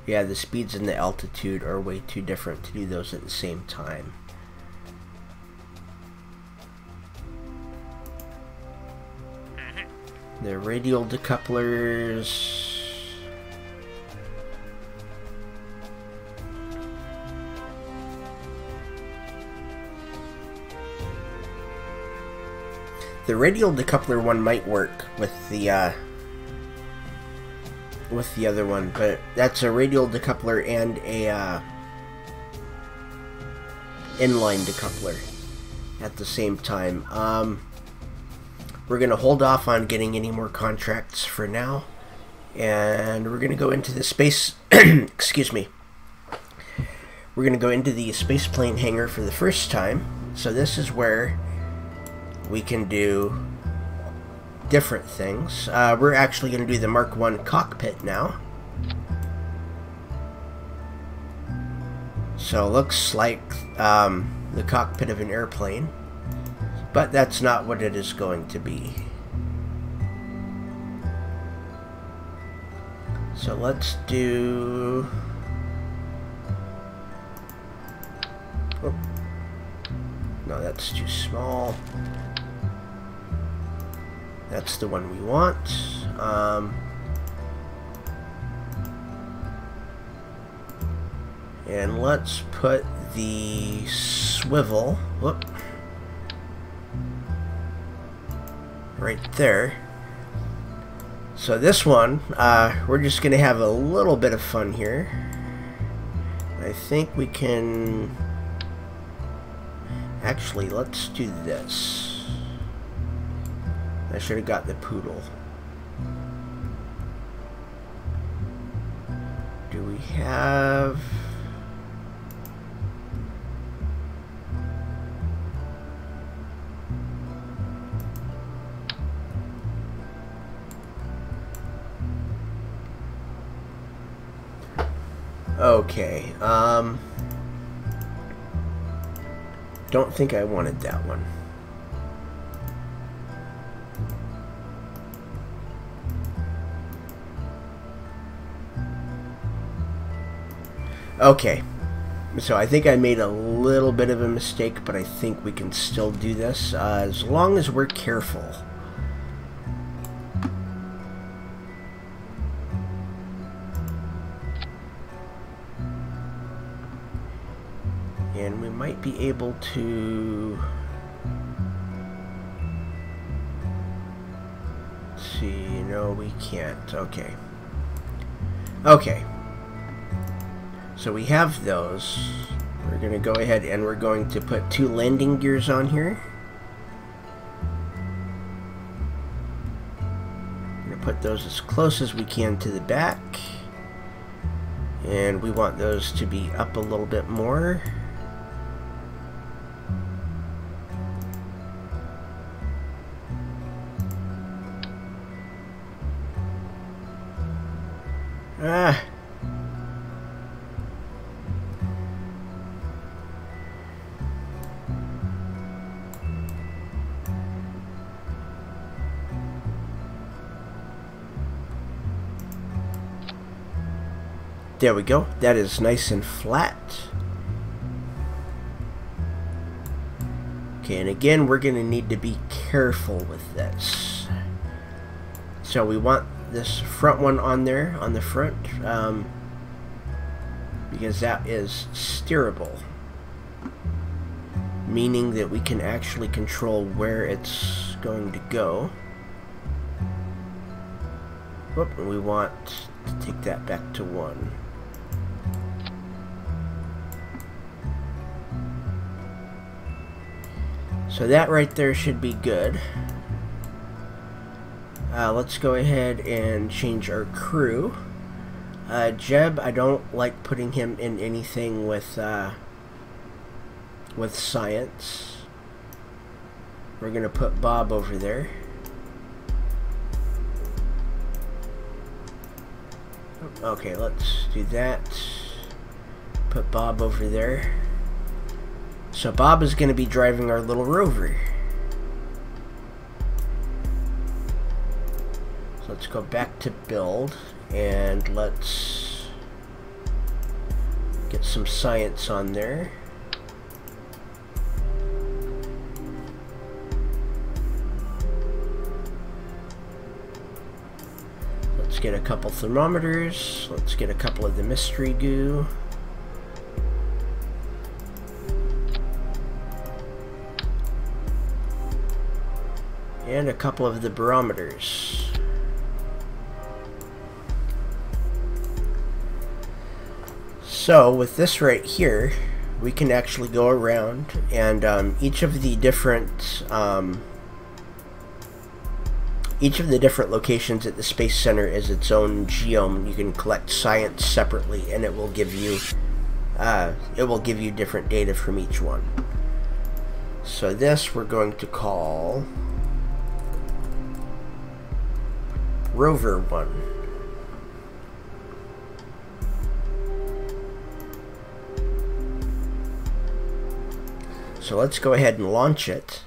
yeah, the speeds and the altitude are way too different to do those at the same time. The radial decouplers... the radial decoupler one might work with the other one, but that's a radial decoupler and a inline decoupler at the same time. We're gonna hold off on getting any more contracts for now, and we're gonna go into the space excuse me, we're gonna go into the space plane hangar for the first time. So this is where we can do different things. We're actually going to do the Mark 1 cockpit now. So it looks like the cockpit of an airplane, but that's not what it is going to be. So let's do... oh. No, that's too small. That's the one we want. And let's put the swivel, whoop, right there. So this one, we're just going to have a little bit of fun here. I think we can... Actually, let's do this. I should have got the poodle. Do we have... Okay, don't think I wanted that one. Okay, so I think I made a little bit of a mistake, but I think we can still do this as long as we're careful. And we might be able to... see, no, we can't. Okay. Okay. So we have those. We're going to go ahead and we're going to put 2 landing gears on here. I'm going to put those as close as we can to the back. And we want those to be up a little bit more. There we go. That is nice and flat. Okay, and again, we're going to need to be careful with this. So we want this front one on there, on the front, because that is steerable, meaning that we can actually control where it's going to go. Whoop, and we want to take that back to 1. So that right there should be good. Let's go ahead and change our crew. Jeb, I don't like putting him in anything with science. We're gonna put Bob over there. Okay, let's do that. Put Bob over there. So Bob is going to be driving our little rover. So let's go back to build and let's get some science on there. Let's get a couple thermometers. Let's get a couple of the mystery goo. And a couple of the barometers. So with this right here, we can actually go around and each of the different locations at the Space Center is its own geome. You can collect science separately, and it will give you different data from each one. So this we're going to call Rover 1. So let's go ahead and launch it.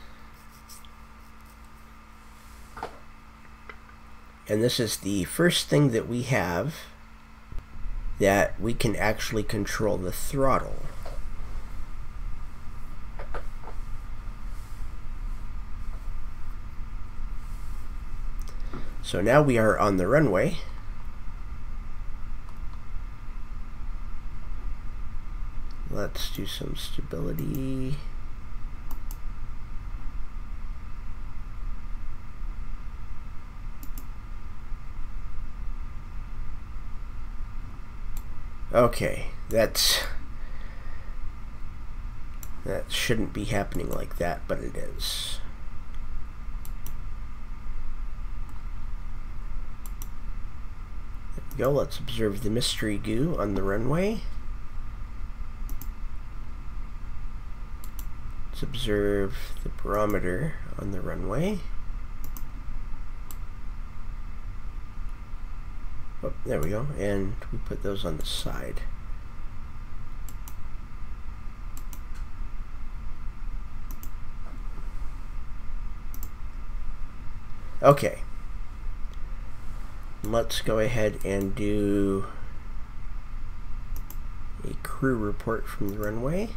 And this is the first thing that we have that we can actually control the throttle. So now we are on the runway. let's do some stability. Okay, that shouldn't be happening like that, but it is. There we go. Let's observe the mystery goo on the runway. Let's observe the barometer on the runway. Oh, there we go, and we put those on the side. Okay, let's go ahead and do a crew report from the runway.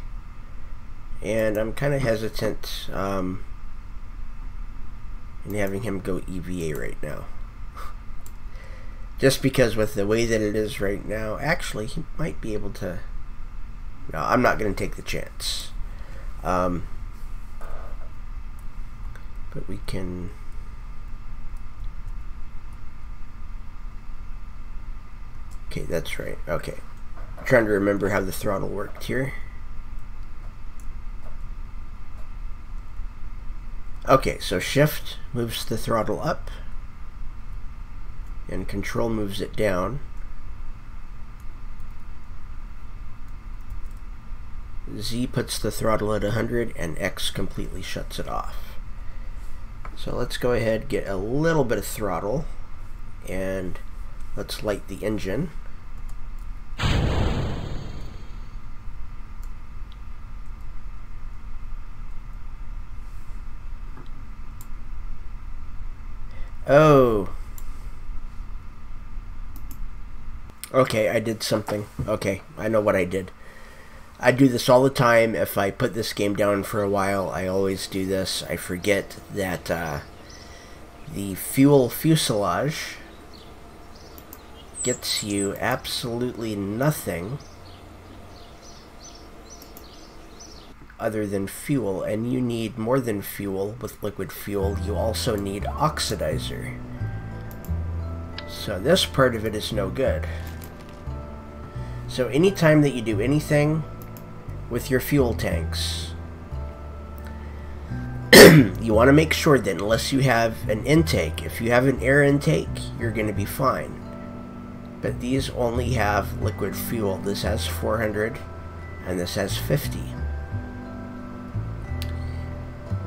And I'm kind of hesitant in having him go EVA right now. Just because with the way that it is right now, actually he might be able to. No, I'm not going to take the chance. But we can. Okay, that's right. Okay. I'm trying to remember how the throttle worked here. Okay, so shift moves the throttle up, and control moves it down. Z puts the throttle at 100, and X completely shuts it off. So let's go ahead, get a little bit of throttle, and let's light the engine. Oh. Okay, I did something. Okay, I know what I did. I do this all the time. If I put this game down for a while, I always do this. I forget that the fuel fuselage gets you absolutely nothing other than fuel, and you need more than fuel. With liquid fuel, you also need oxidizer. So this part of it is no good. So anytime that you do anything with your fuel tanks, you want to make sure that unless you have an intake, if you have an air intake, you're going to be fine. But these only have liquid fuel. This has 400 and this has 50.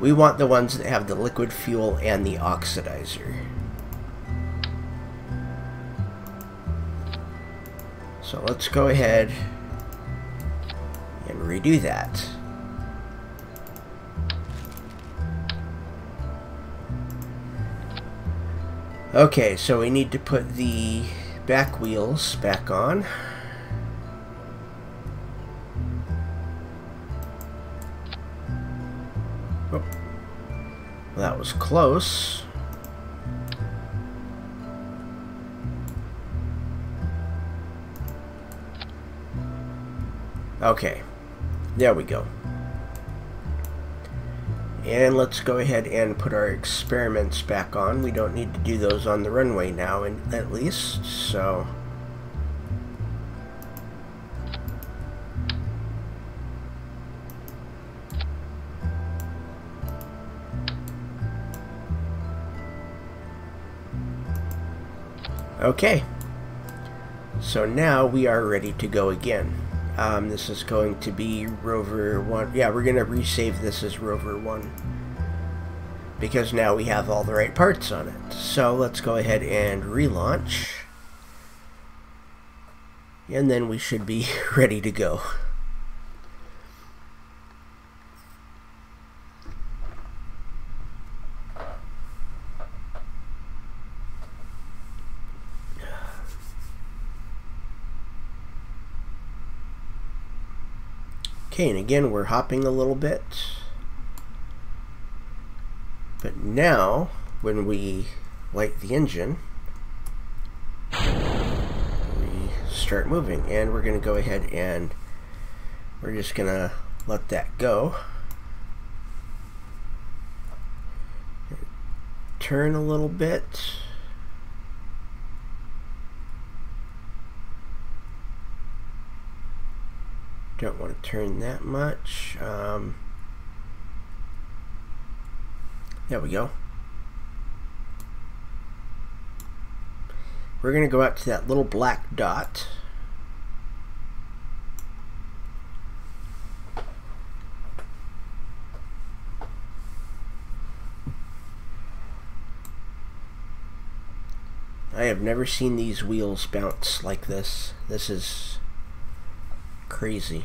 We want the ones that have the liquid fuel and the oxidizer. So let's go ahead and redo that. Okay, so we need to put the back wheels back on. Oh, well, that was close. Okay, there we go. And let's go ahead and put our experiments back on. We don't need to do those on the runway now, at least, so... Okay, so now we are ready to go again. This is going to be Rover 1. Yeah, we're going to resave this as Rover 1 because now we have all the right parts on it. So let's go ahead and relaunch, and then we should be ready to go. Okay, and again, we're hopping a little bit. But now, when we light the engine, we start moving. And we're going to go ahead and we're just gonna let that go. Turn a little bit. Don't want to turn that much. There we go. We're going to go out to that little black dot. I have never seen these wheels bounce like this. This is crazy.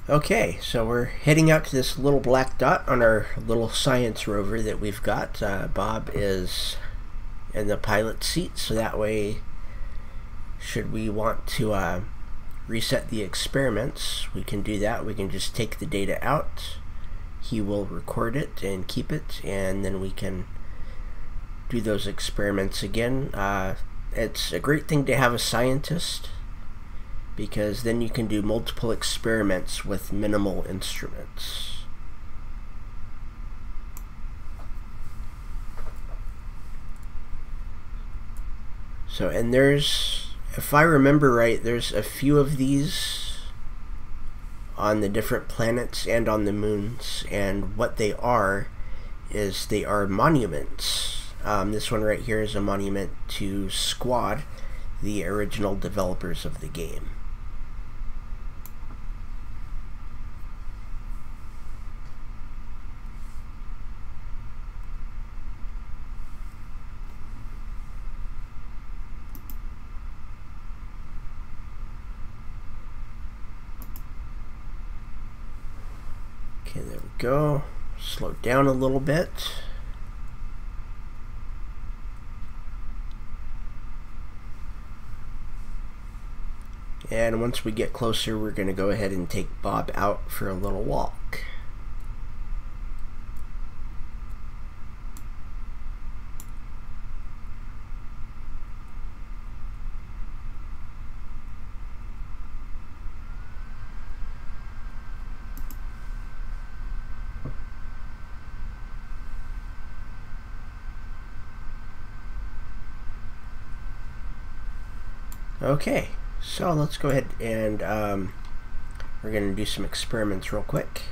Okay, so we're heading out to this little black dot on our little science rover that we've got. Bob is in the pilot seat, so that way, should we want to reset the experiments, we can do that. We can just take the data out. He will record it and keep it, and then we can do those experiments again. It's a great thing to have a scientist, because then you can do multiple experiments with minimal instruments. So, and there's, if I remember right, there's a few of these on the different planets and on the moons, and what they are is they are monuments. This one right here is a monument to Squad, the original developers of the game. Okay, there we go. Slow down a little bit. And once we get closer, we're going to go ahead and take Bob out for a little walk. Okay, so let's go ahead and we're going to do some experiments real quick.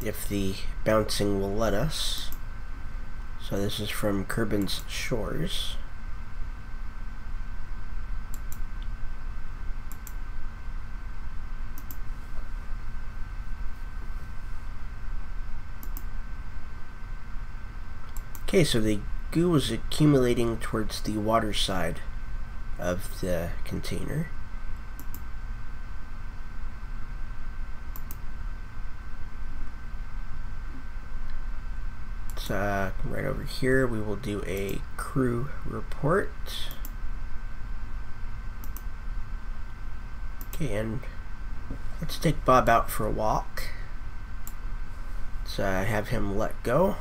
If the bouncing will let us. So this is from Kerbal's Shores. Okay, so the goo is accumulating towards the water side of the container. So right over here we will do a crew report. Okay, and let's take Bob out for a walk. Let's have him let go.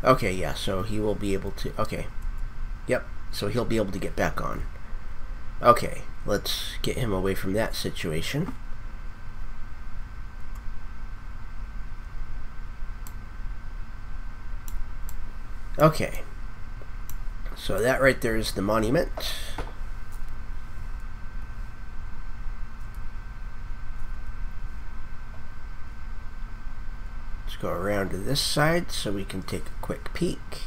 Okay, yeah, so he will be able to, okay. Yep, so he'll be able to get back on. Okay, let's get him away from that situation. Okay, so that right there is the monument. Go around to this side so we can take a quick peek.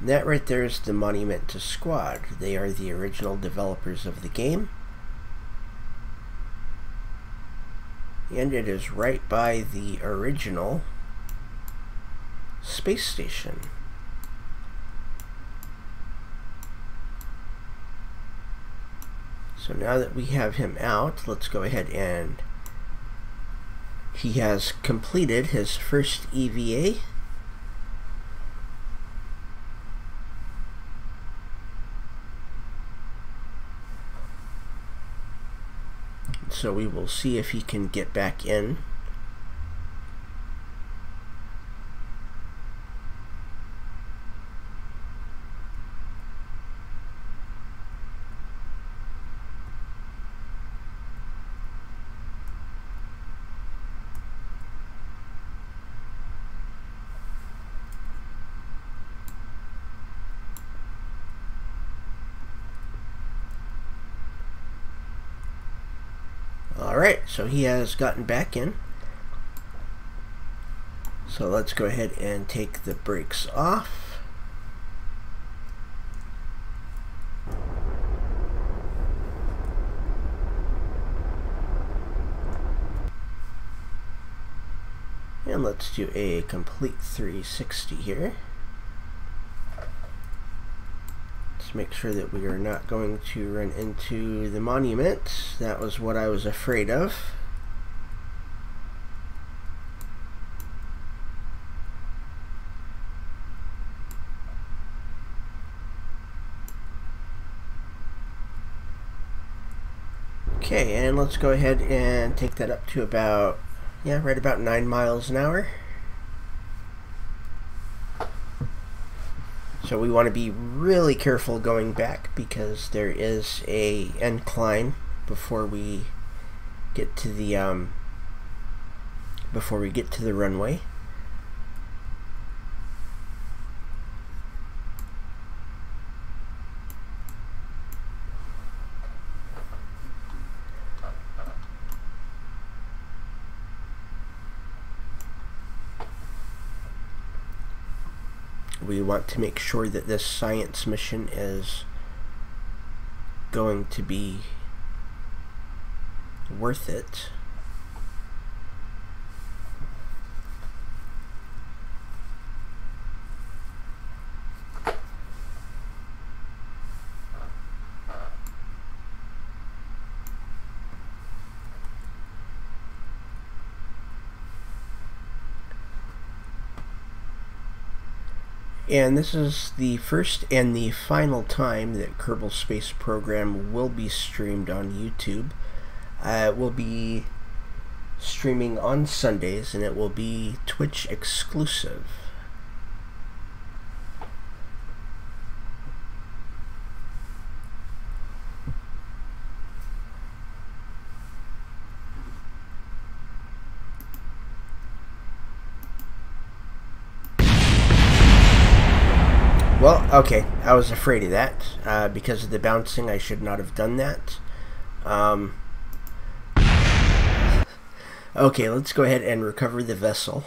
That right there is the monument to Squad. They are the original developers of the game. And it is right by the original space station. So now that we have him out, let's go ahead and he has completed his first EVA. So we will see if he can get back in. Alright, so he has gotten back in. So let's go ahead and take the brakes off. And let's do a complete 360 here. Make sure that we are not going to run into the monument. That was what I was afraid of. Okay, and let's go ahead and take that up to about, right about 9 miles an hour. So we want to be really careful going back because there is a incline before we get to the runway. We want to make sure that this science mission is going to be worth it. And this is the first and the final time that Kerbal Space Program will be streamed on YouTube. It will be streaming on Sundays, and it will be Twitch exclusive. Well, okay, I was afraid of that. Because of the bouncing, I should not have done that. Okay, let's go ahead and recover the vessel.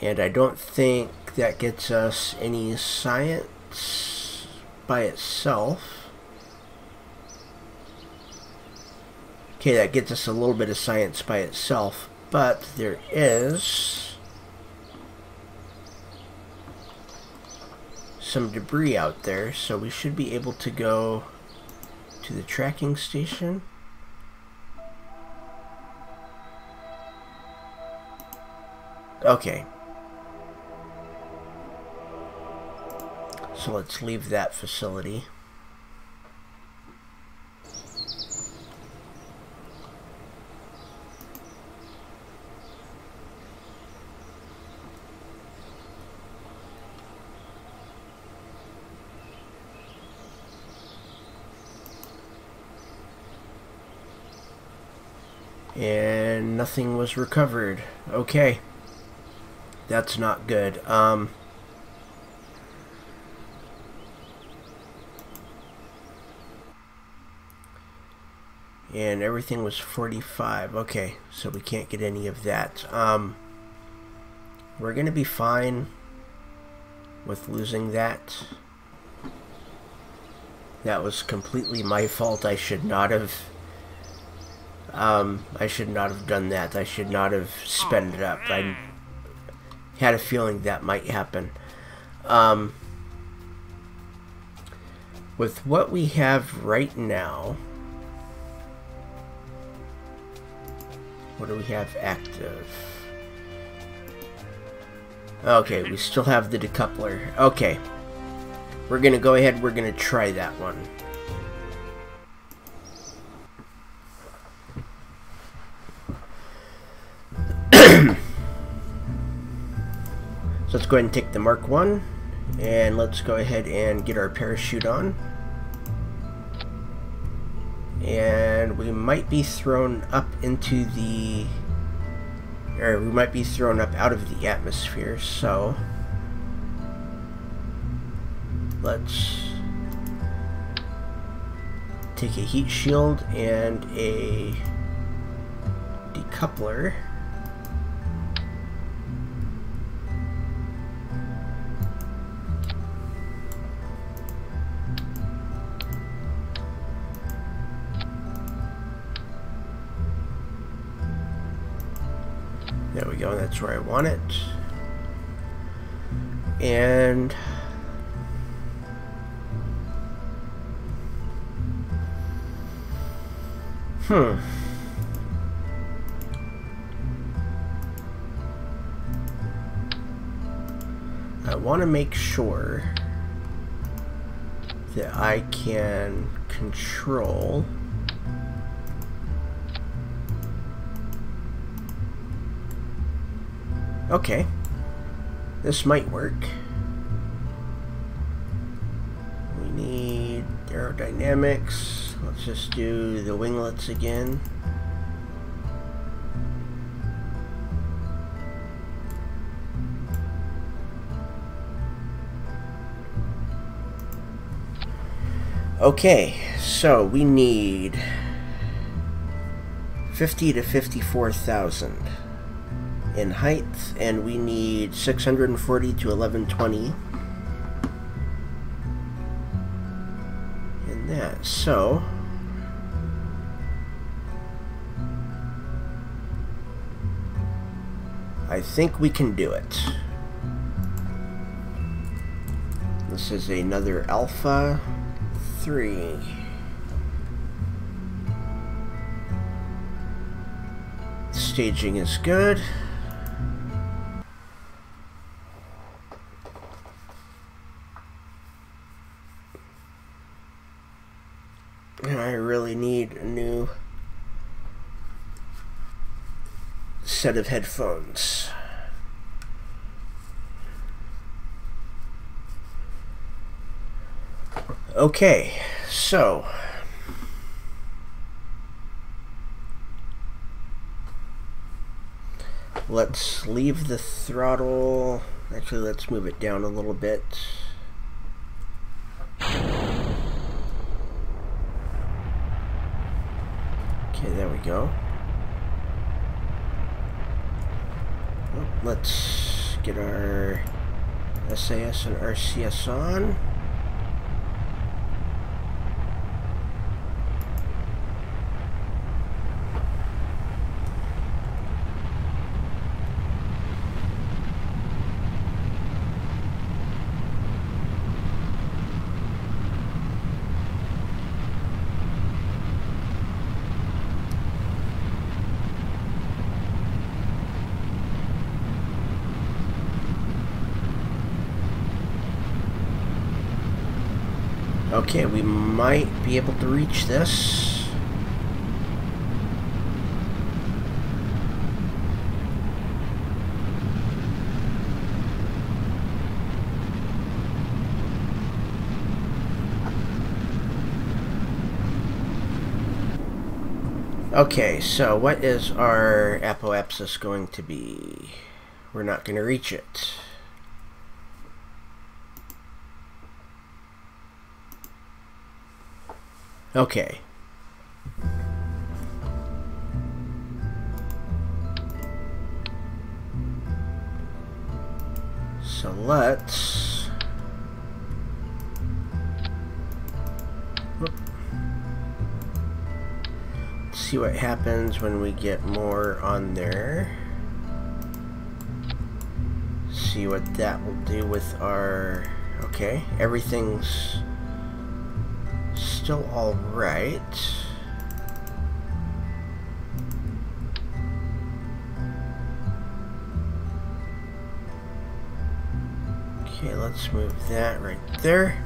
And I don't think that gets us any science by itself. Okay, that gets us a little bit of science by itself, but there is some debris out there, so we should be able to go to the tracking station. Okay. So let's leave that facility. And nothing was recovered. Okay. That's not good. And everything was 45. Okay, so we can't get any of that. We're gonna be fine. with losing that. That was completely my fault. I should not have done that. I should not have sped it up. I had a feeling that might happen. With what we have right now, what do we have active? Okay, we still have the decoupler. Okay. We're gonna go ahead, we're gonna try that one. So let's go ahead and take the Mark 1, and let's go ahead and get our parachute on. And we might be thrown up into the... or we might be thrown up out of the atmosphere, so... let's take a heat shield and a decoupler. There we go, that's where I want it. And I want to make sure that I can control okay, this might work. We need aerodynamics. Let's just do the winglets again. Okay, so we need 50 to 54,000 in height, and we need 640 to 1120 in that. So I think we can do it. This is another Alpha 3. Staging is good. I really need a new set of headphones. Okay, so let's leave the throttle. Actually, let's move it down a little bit. Okay, there we go. Let's get our SAS and RCS on. Okay, we might be able to reach this. Okay, so what is our apoapsis going to be? We're not going to reach it. Okay. So let's see what happens when we get more on there. See what that will do with our... Okay, everything's still all right. Okay, let's move that right there.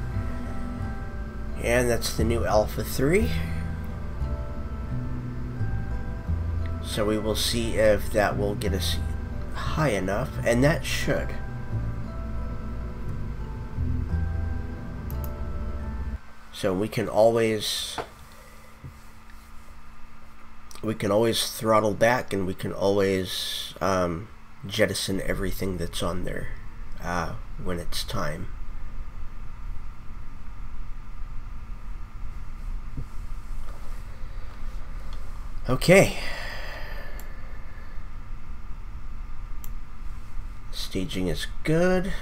And that's the new Alpha 3. So we will see if that will get us high enough, and that should. So we can always throttle back, and we can always jettison everything that's on there when it's time. Okay. Staging is good.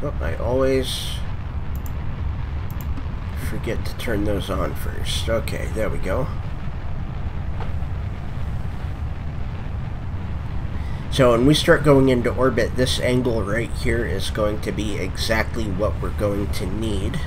Oh, I always forget to turn those on first. Okay, there we go. So when we start going into orbit, this angle right here is going to be exactly what we're going to need.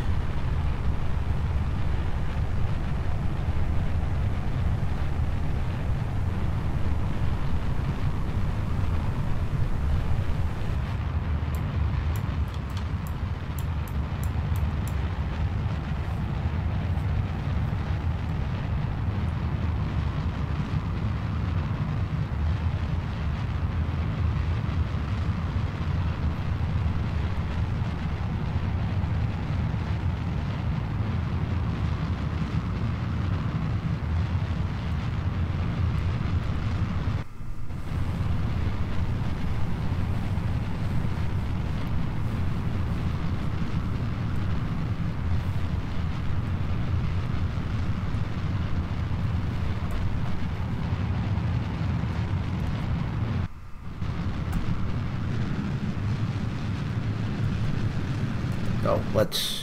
Oh,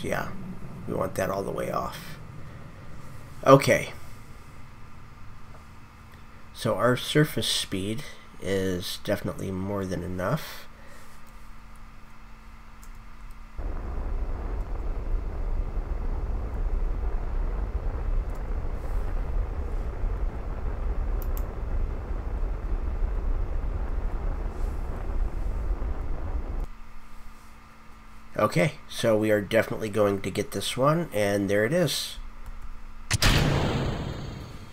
yeah, we want that all the way off. Okay. So our surface speed is definitely more than enough. Okay, so we are definitely going to get this one, and there it is.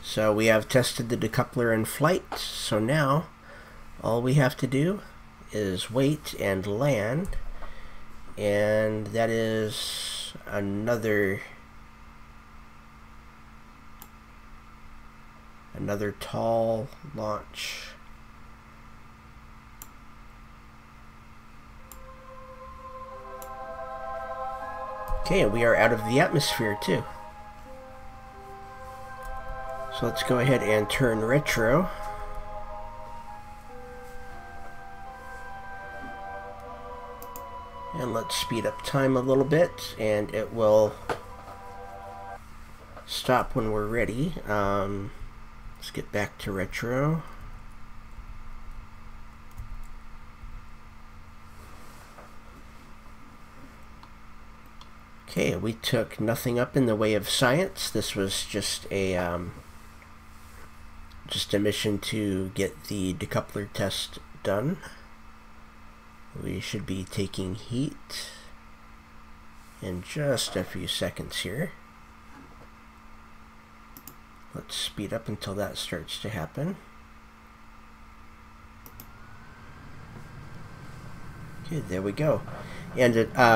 So we have tested the decoupler in flight, so now all we have to do is wait and land, and that is another tall launch. Okay, we are out of the atmosphere too. So let's go ahead and turn retro. And let's speed up time a little bit, and it will stop when we're ready. Let's get back to retro. Okay, we took nothing up in the way of science. This was just a mission to get the decoupler test done. We should be taking heat in just a few seconds here. Let's speed up until that starts to happen. Okay, there we go. And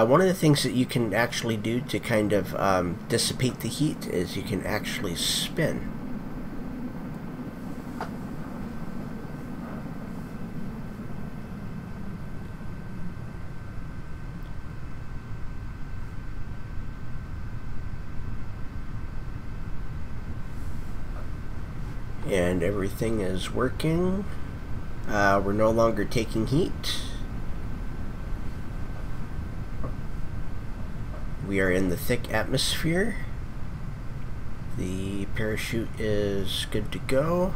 one of the things that you can actually do to kind of dissipate the heat is you can actually spin. And everything is working. We're no longer taking heat. We are in the thick atmosphere. The parachute is good to go.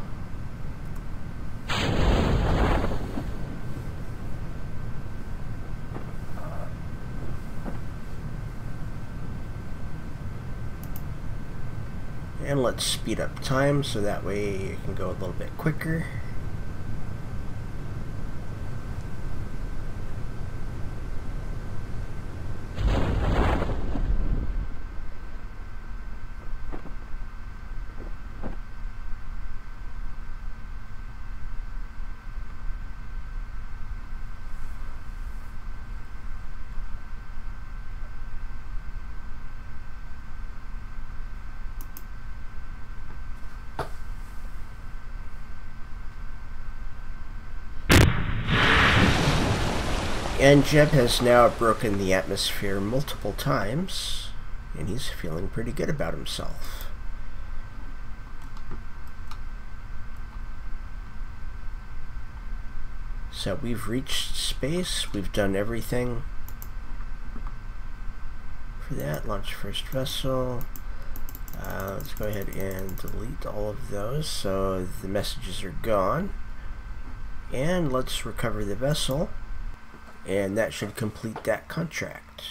And let's speed up time so that way it can go a little bit quicker. And Jeb has now broken the atmosphere multiple times, and he's feeling pretty good about himself. So we've reached space, we've done everything for that. Launch first vessel. Let's go ahead and delete all of those so the messages are gone. And let's recover the vessel. And that should complete that contract.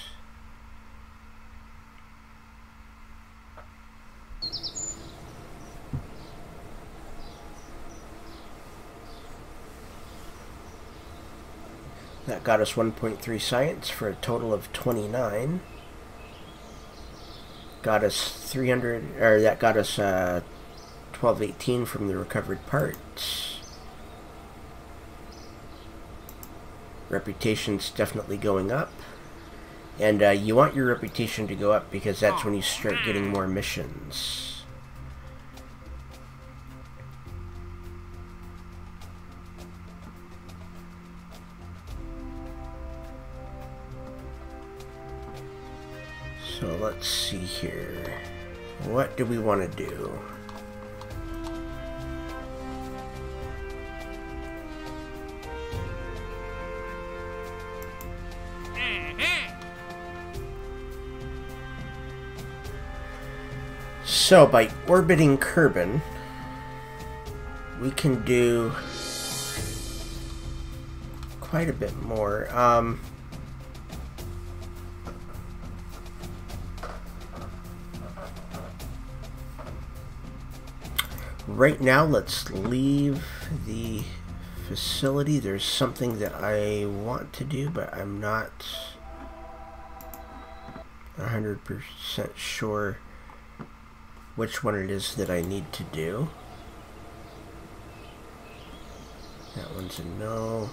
That got us 1.3 science for a total of 29. Got us 300, or that got us 1218 from the recovered parts. Reputation's definitely going up, and you want your reputation to go up because that's when you start getting more missions. So let's see here. What do we want to do? So, by orbiting Kerbal, we can do quite a bit more. Right now, let's leave the facility. There's something that I want to do, but I'm not 100% sure which one it is that I need to do. That one's a no.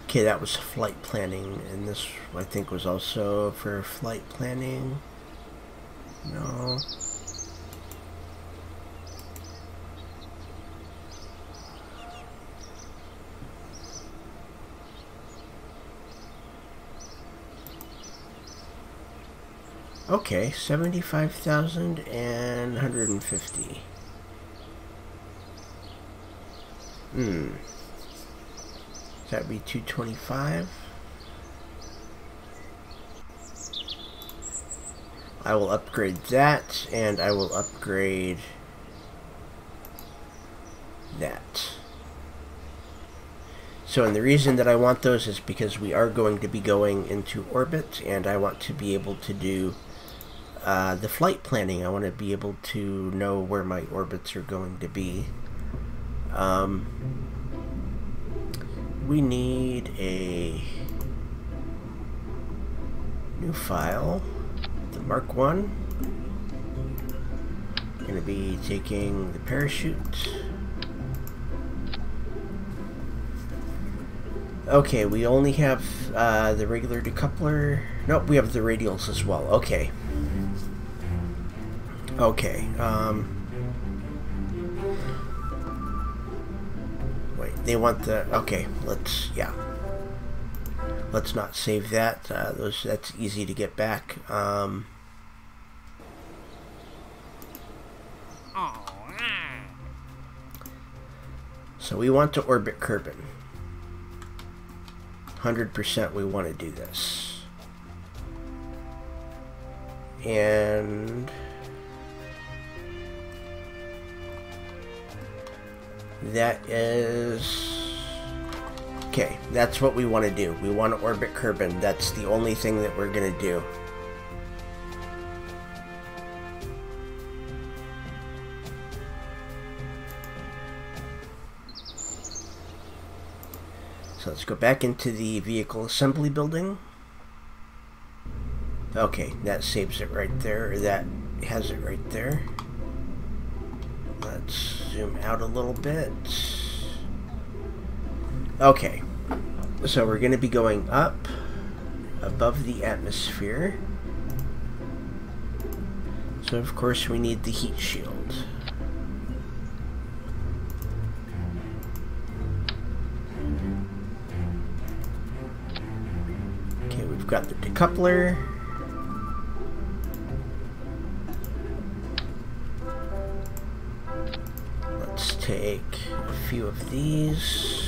Okay, that was flight planning, and this I think was also for flight planning. No. Okay, 75,000 and 150. That'd be 225. I will upgrade that, and I will upgrade that. So, and the reason that I want those is because we are going to be going into orbit, and I want to be able to do the flight planning. I want to be able to know where my orbits are going to be. We need a new file, the Mark 1. Going to be taking the parachute. Okay, we only have the regular decoupler. Nope, we have the radials as well. Okay. Okay, wait, they want the, okay, let's, yeah. Let's not save that. That's easy to get back. So we want to orbit Kerbal. 100% we want to do this. And that is... Okay, that's what we want to do. We want to orbit Kerbal. That's the only thing that we're going to do. So let's go back into the vehicle assembly building. Okay, that saves it right there. Or that has it right there. Let's zoom out a little bit. Okay, so we're going to be going up above the atmosphere. So of course we need the heat shield. Okay, we've got the decoupler. Let's take a few of these.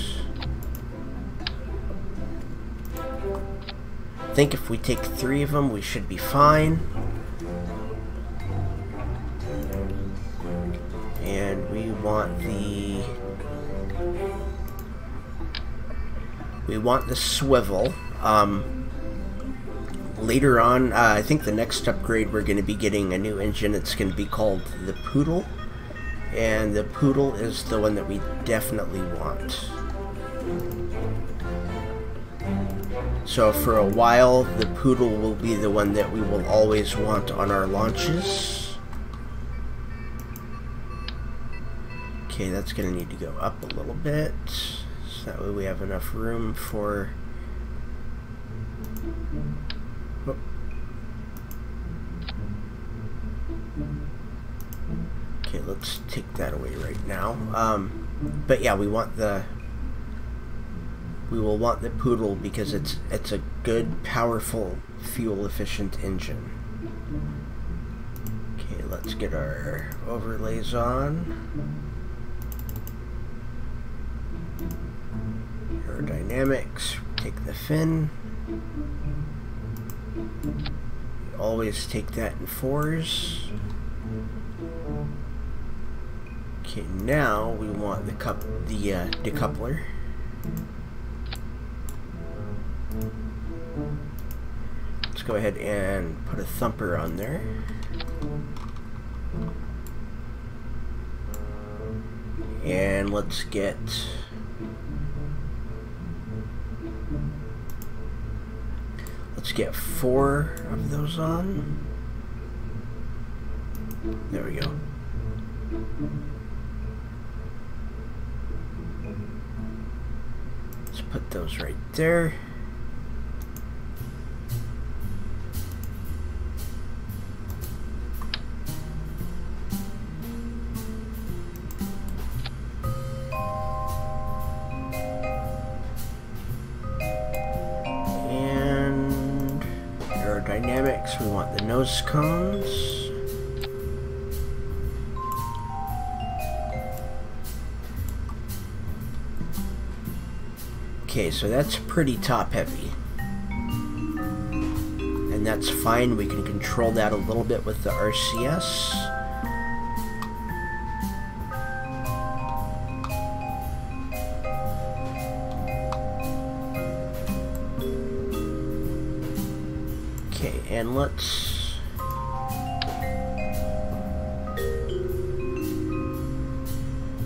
I think if we take 3 of them, we should be fine. And we want the swivel. Later on, I think the next upgrade we're going to be getting a new engine. It's going to be called the Poodle, and the Poodle is the one that we definitely want. So for a while, the Poodle will be the one that we will always want on our launches. Okay, that's going to need to go up a little bit, so that way we have enough room for... Oh. Okay, let's take that away right now. But yeah, we will want the Poodle because it's a good, powerful, fuel-efficient engine. Okay, let's get our overlays on. Aerodynamics, take the fin. Always take that in 4s. Okay, now we want the decoupler. Let's go ahead and put a thumper on there. And let's get Let's get 4 of those on. There we go. Let's put those right there. Dynamics, we want the nose cones. Okay, so that's pretty top heavy. And that's fine, we can control that a little bit with the RCS. And let's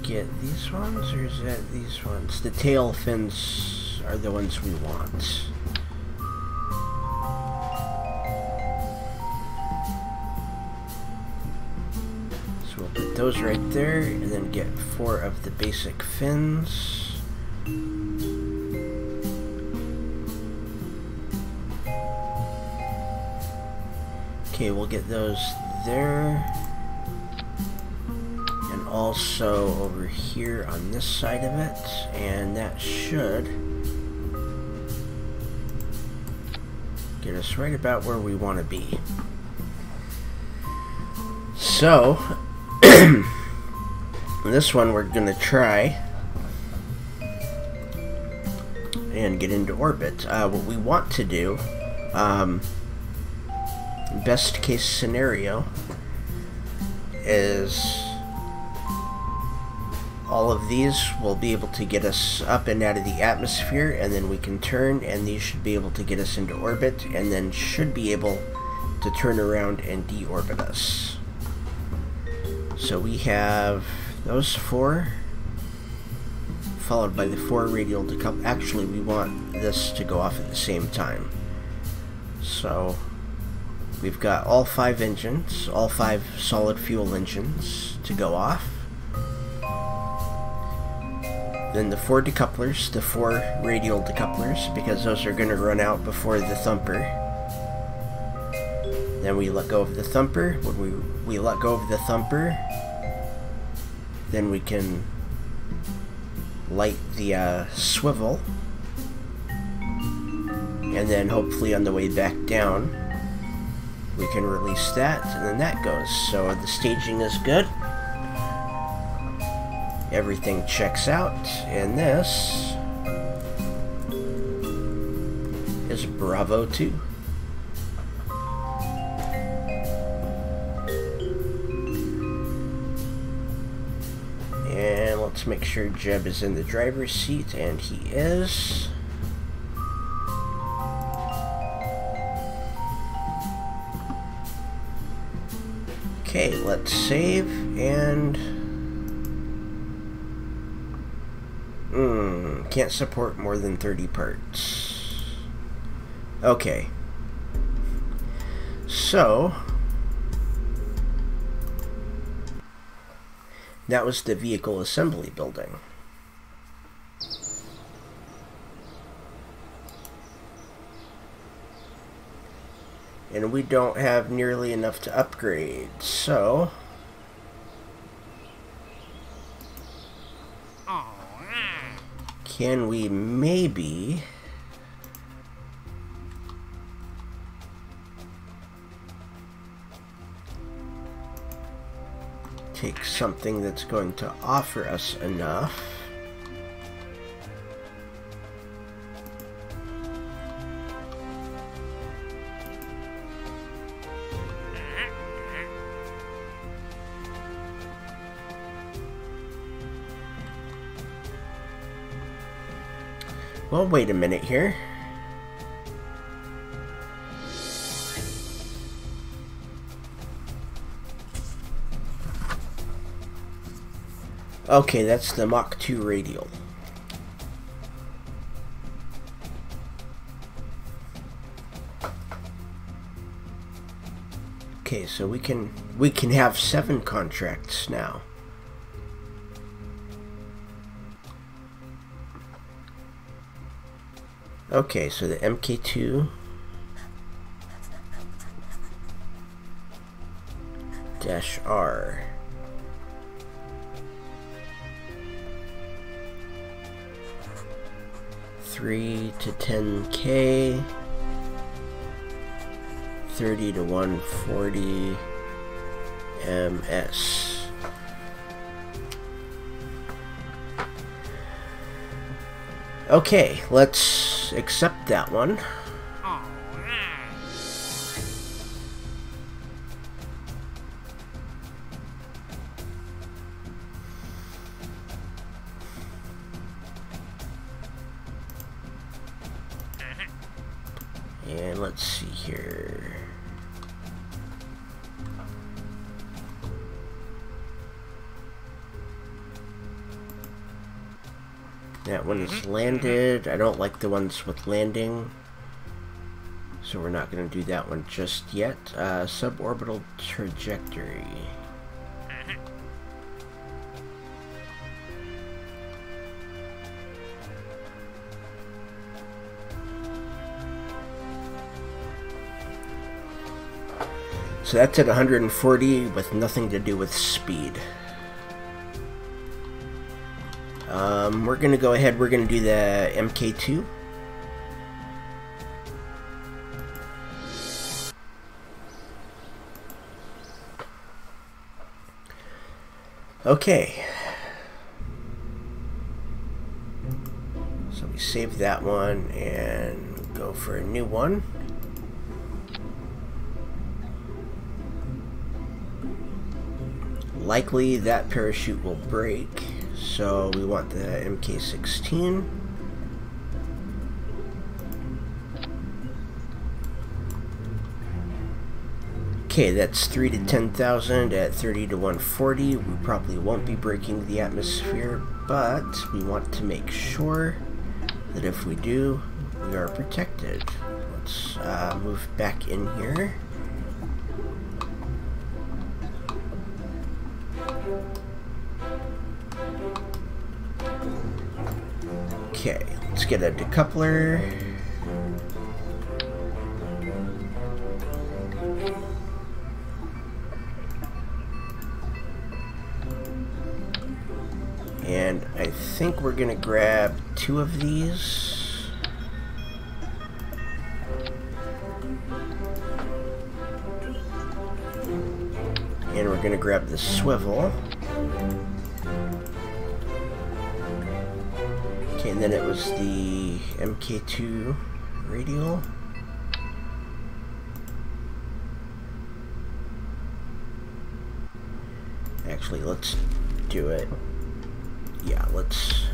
get these ones, or is that these ones? The tail fins are the ones we want. So we'll put those right there, and then get 4 of the basic fins. Okay, we'll get those there, and also over here on this side of it, and that should Get us right about where we want to be. So, this one we're going to try and get into orbit. What we want to do, best case scenario, is all of these will be able to get us up and out of the atmosphere, and then we can turn, and these should be able to get us into orbit, and then should be able to turn around and deorbit us. So we have those 4, followed by the 4 radial decouplers. Actually, we want this to go off at the same time. So we've got all 5 engines, all 5 solid fuel engines to go off. Then the 4 decouplers, the 4 radial decouplers, because those are going to run out before the thumper. Then we let go of the thumper. When we let go of the thumper, then we can light the swivel. And then hopefully on the way back down, we can release that, and then that goes. So the staging is good. Everything checks out, and this is Bravo 2. And let's make sure Jeb is in the driver's seat, and he is. Okay, let's save, and can't support more than 30 parts. Okay. So that was the vehicle assembly building. And we don't have nearly enough to upgrade, so can we maybe take something that's going to offer us enough Well, wait a minute here. Okay, that's the Mach 2 radial. Okay, so we can have 7 contracts now. Okay, so the MK2 -R. $3 to $10K, 30 to 140 MS. Okay, let's accept that one. And let's see here. That one is landed. I don't like the ones with landing, so we're not going to do that one just yet. Suborbital trajectory. So that's at 140 with nothing to do with speed. We're going to go ahead, we're going to do the MK2. Okay. So we save that one and go for a new one. Likely that parachute will break, so we want the MK16. Okay, that's 3 to 10,000 at 30 to 140. We probably won't be breaking the atmosphere, but we want to make sure that if we do, we are protected. Let's move back in here. Okay, let's get a decoupler. And I think we're gonna grab 2 of these. And we're gonna grab the swivel. Okay, and then it was the MK2 radial. Actually, let's do it. Yeah, let's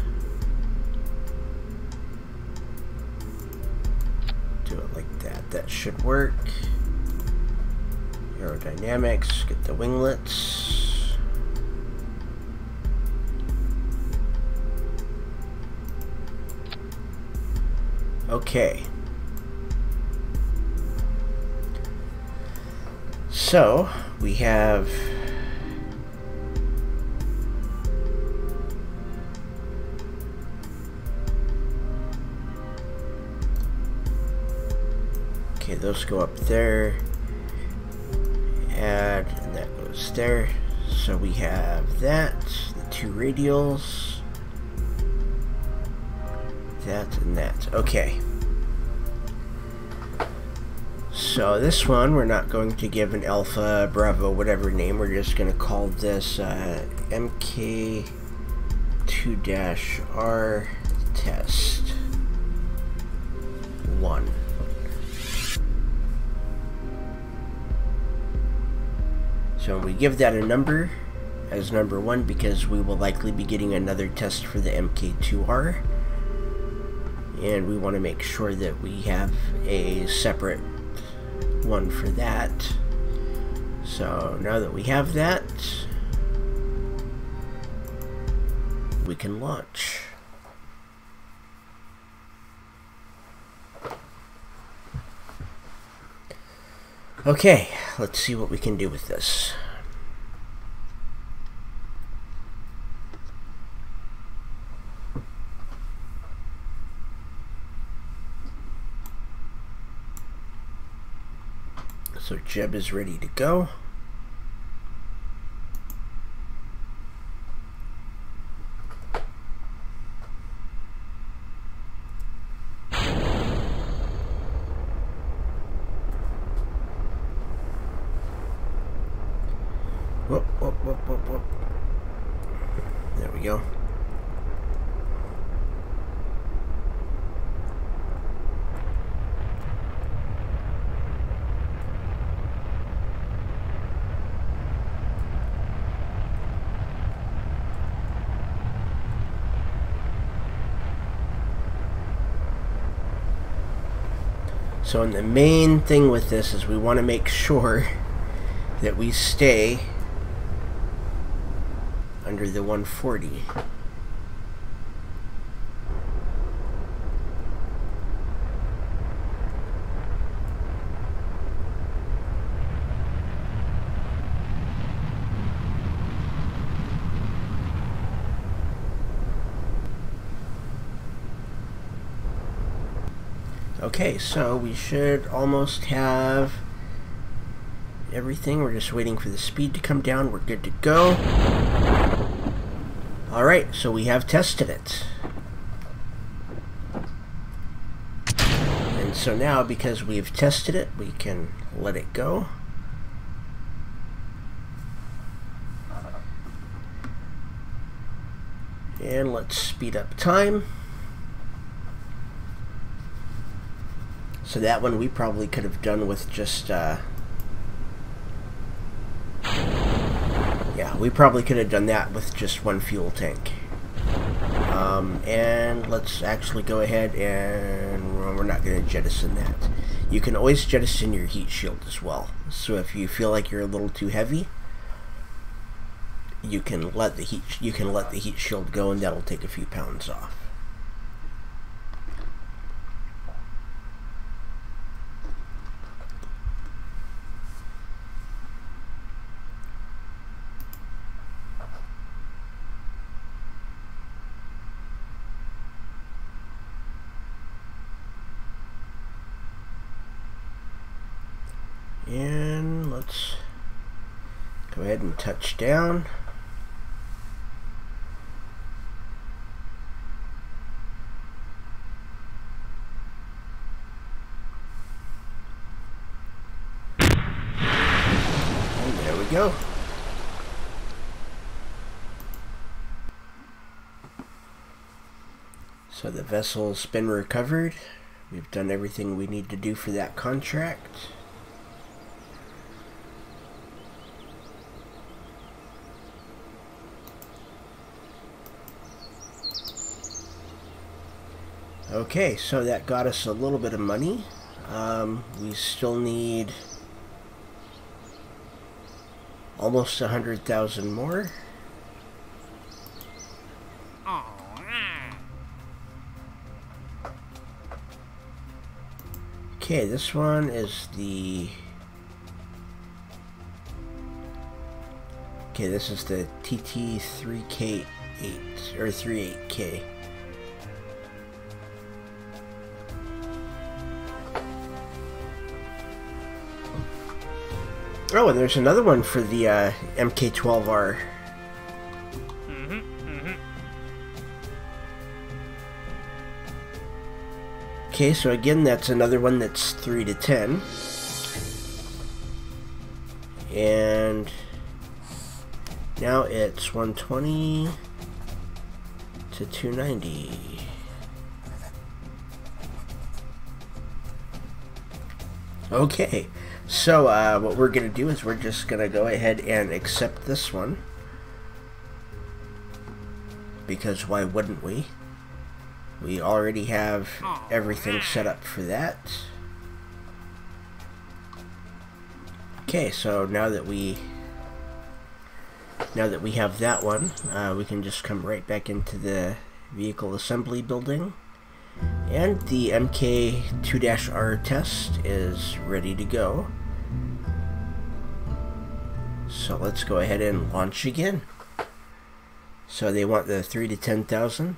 do it like that. That should work. Aerodynamics, get the winglets. Okay. So, we have those go up there, and that goes there. So we have that, the 2 radials, that and that. Okay. So this one we're not going to give an Alpha, Bravo, whatever name. We're just going to call this MK2-R test 1. So we give that a number as number 1 because we will likely be getting another test for the MK2R, and we want to make sure that we have a separate one for that. So now that we have that, we can launch. Okay, let's see what we can do with this. So Jeb is ready to go. Whoop, whoop, whoop, whoop, whoop. There we go. So the main thing with this is we want to make sure that we stay under the 140. Okay, so we should almost have everything. We're just waiting for the speed to come down. We're good to go. Alright, so we have tested it. And so now, because we've tested it, we can let it go. And let's speed up time. So that one we probably could have done with just, yeah, we probably could have done that with just one fuel tank. And let's actually go ahead and we're not going to jettison that. You can always jettison your heat shield as well. So if you feel like you're a little too heavy, you can let the heat shield go, and that'll take a few pounds off. And let's go ahead and touch down. And there we go. So the vessel's been recovered. We've done everything we need to do for that contract. Okay, so that got us a little bit of money. We still need almost 100,000 more. Okay, this one is the... Okay, this is the TT3K8, or 38K. Oh, and there's another one for the MK12R. Okay, so again, that's another one that's 3 to 10. And now it's 120 to 290. Okay. So, what we're going to do is we're just going to go ahead and accept this one. Because why wouldn't we? We already have everything set up for that. Okay, so now that we have that one, we can just come right back into the vehicle assembly building. And the MK2-R test is ready to go. So let's go ahead and launch again. So they want the 3 to 10,000.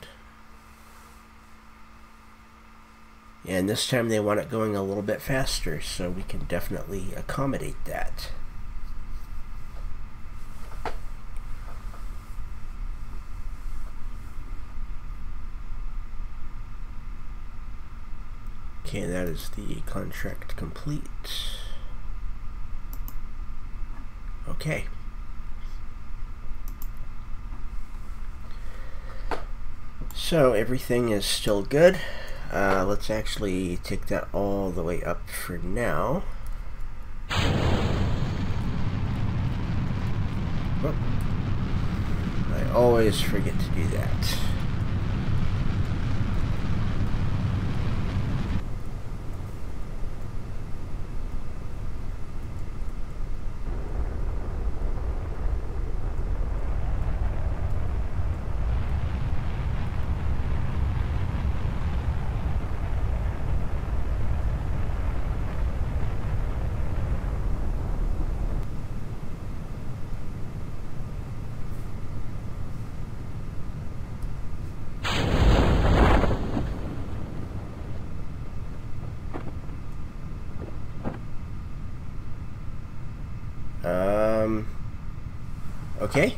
And this time they want it going a little bit faster, so we can definitely accommodate that. Okay, that is the contract complete. Okay. So everything is still good. Let's actually take that all the way up for now. Oh, I always forget to do that. Okay.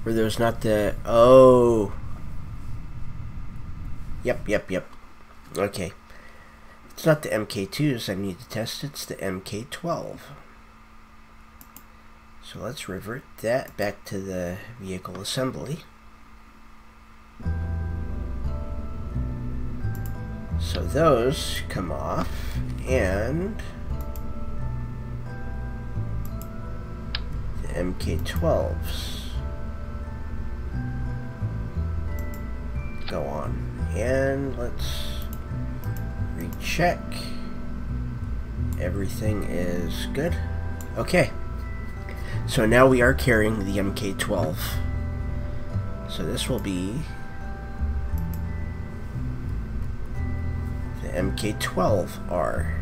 Were those not the... Oh. Yep. Okay. It's not the MK2s I need to test, it's the MK12. So let's revert that back to the vehicle assembly. So those come off, and the MK12s go on. And let's recheck. Everything is good. Okay. So now we are carrying the MK12. So this will be the MK12R.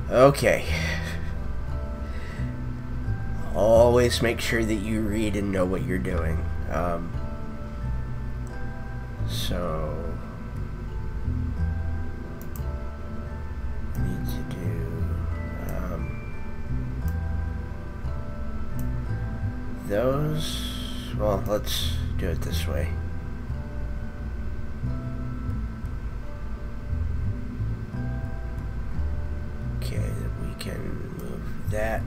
Okay. Always make sure that you read and know what you're doing. So we need to do those. Well, let's do it this way. Okay, we can move that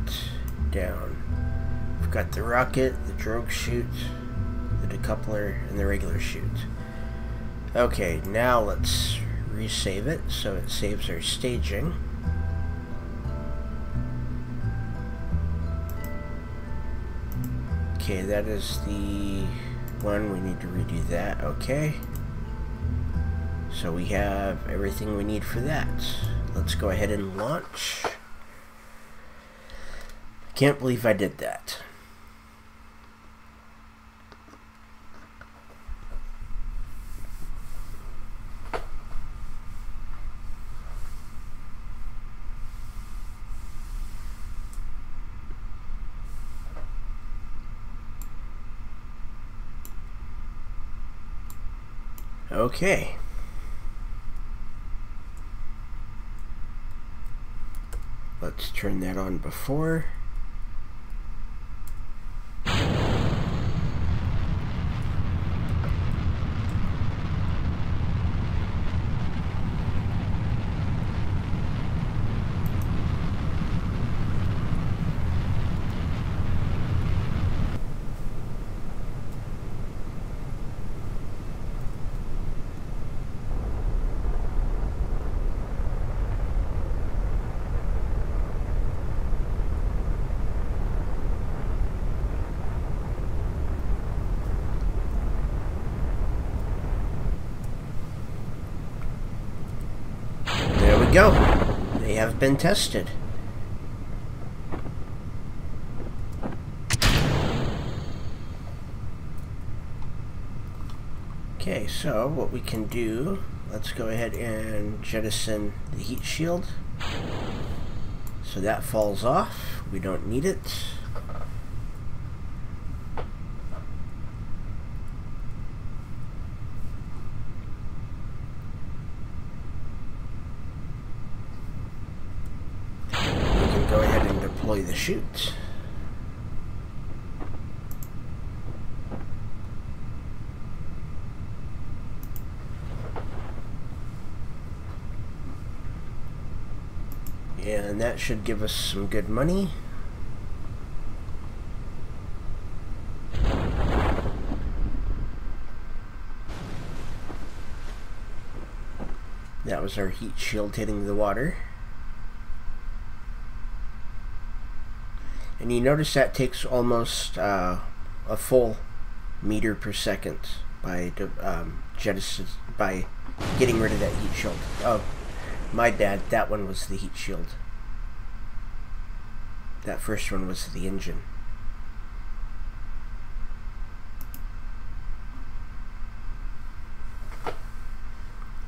down. We've got the rocket, the drogue chute, the decoupler, and the regular chute. Okay, now let's resave it so it saves our staging. Okay, that is the one. We need to redo that. Okay. So we have everything we need for that. Let's go ahead and launch. I can't believe I did that. Okay. Let's turn that on before. Go. They have been tested. Okay, so what we can do, let's go ahead and jettison the heat shield. So that falls off. We don't need it. The chute. And that should give us some good money. That was our heat shield hitting the water. And you notice that takes almost a full meter per second by by getting rid of that heat shield. Oh, my bad. That one was the heat shield. That first one was the engine.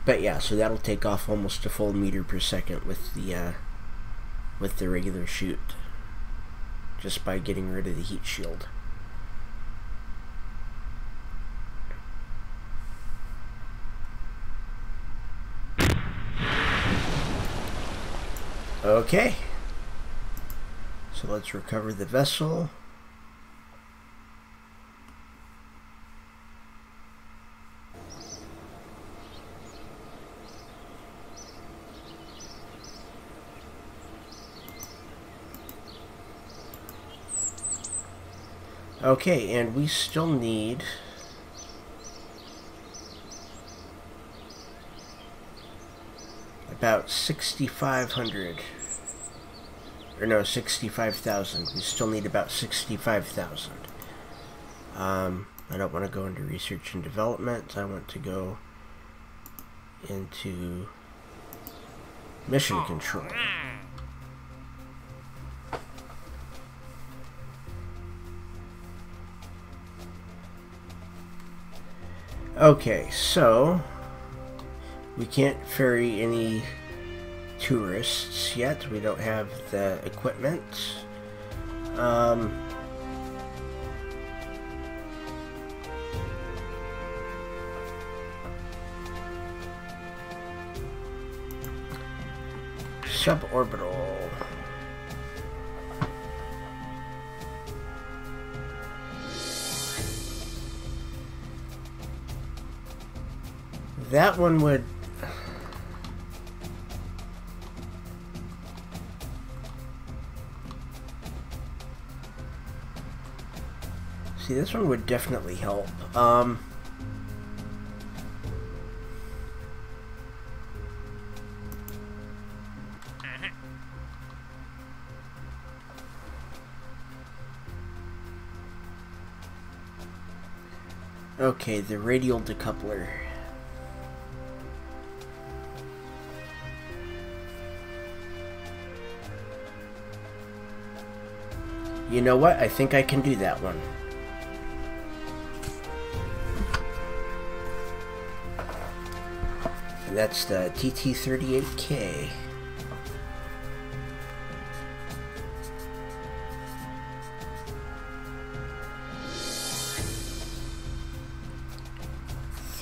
But yeah, so that'll take off almost a full meter per second with the regular chute, just by getting rid of the heat shield. Okay, so let's recover the vessel. Okay, and we still need about 6,500. Or no, 65,000. We still need about 65,000. I don't want to go into research and development. I want to go into mission control. Okay, so we can't ferry any tourists yet. We don't have the equipment. Suborbital. That one would... See, this one would definitely help. Okay, the radial decoupler. You know what? I think I can do that one. And that's the TT38K.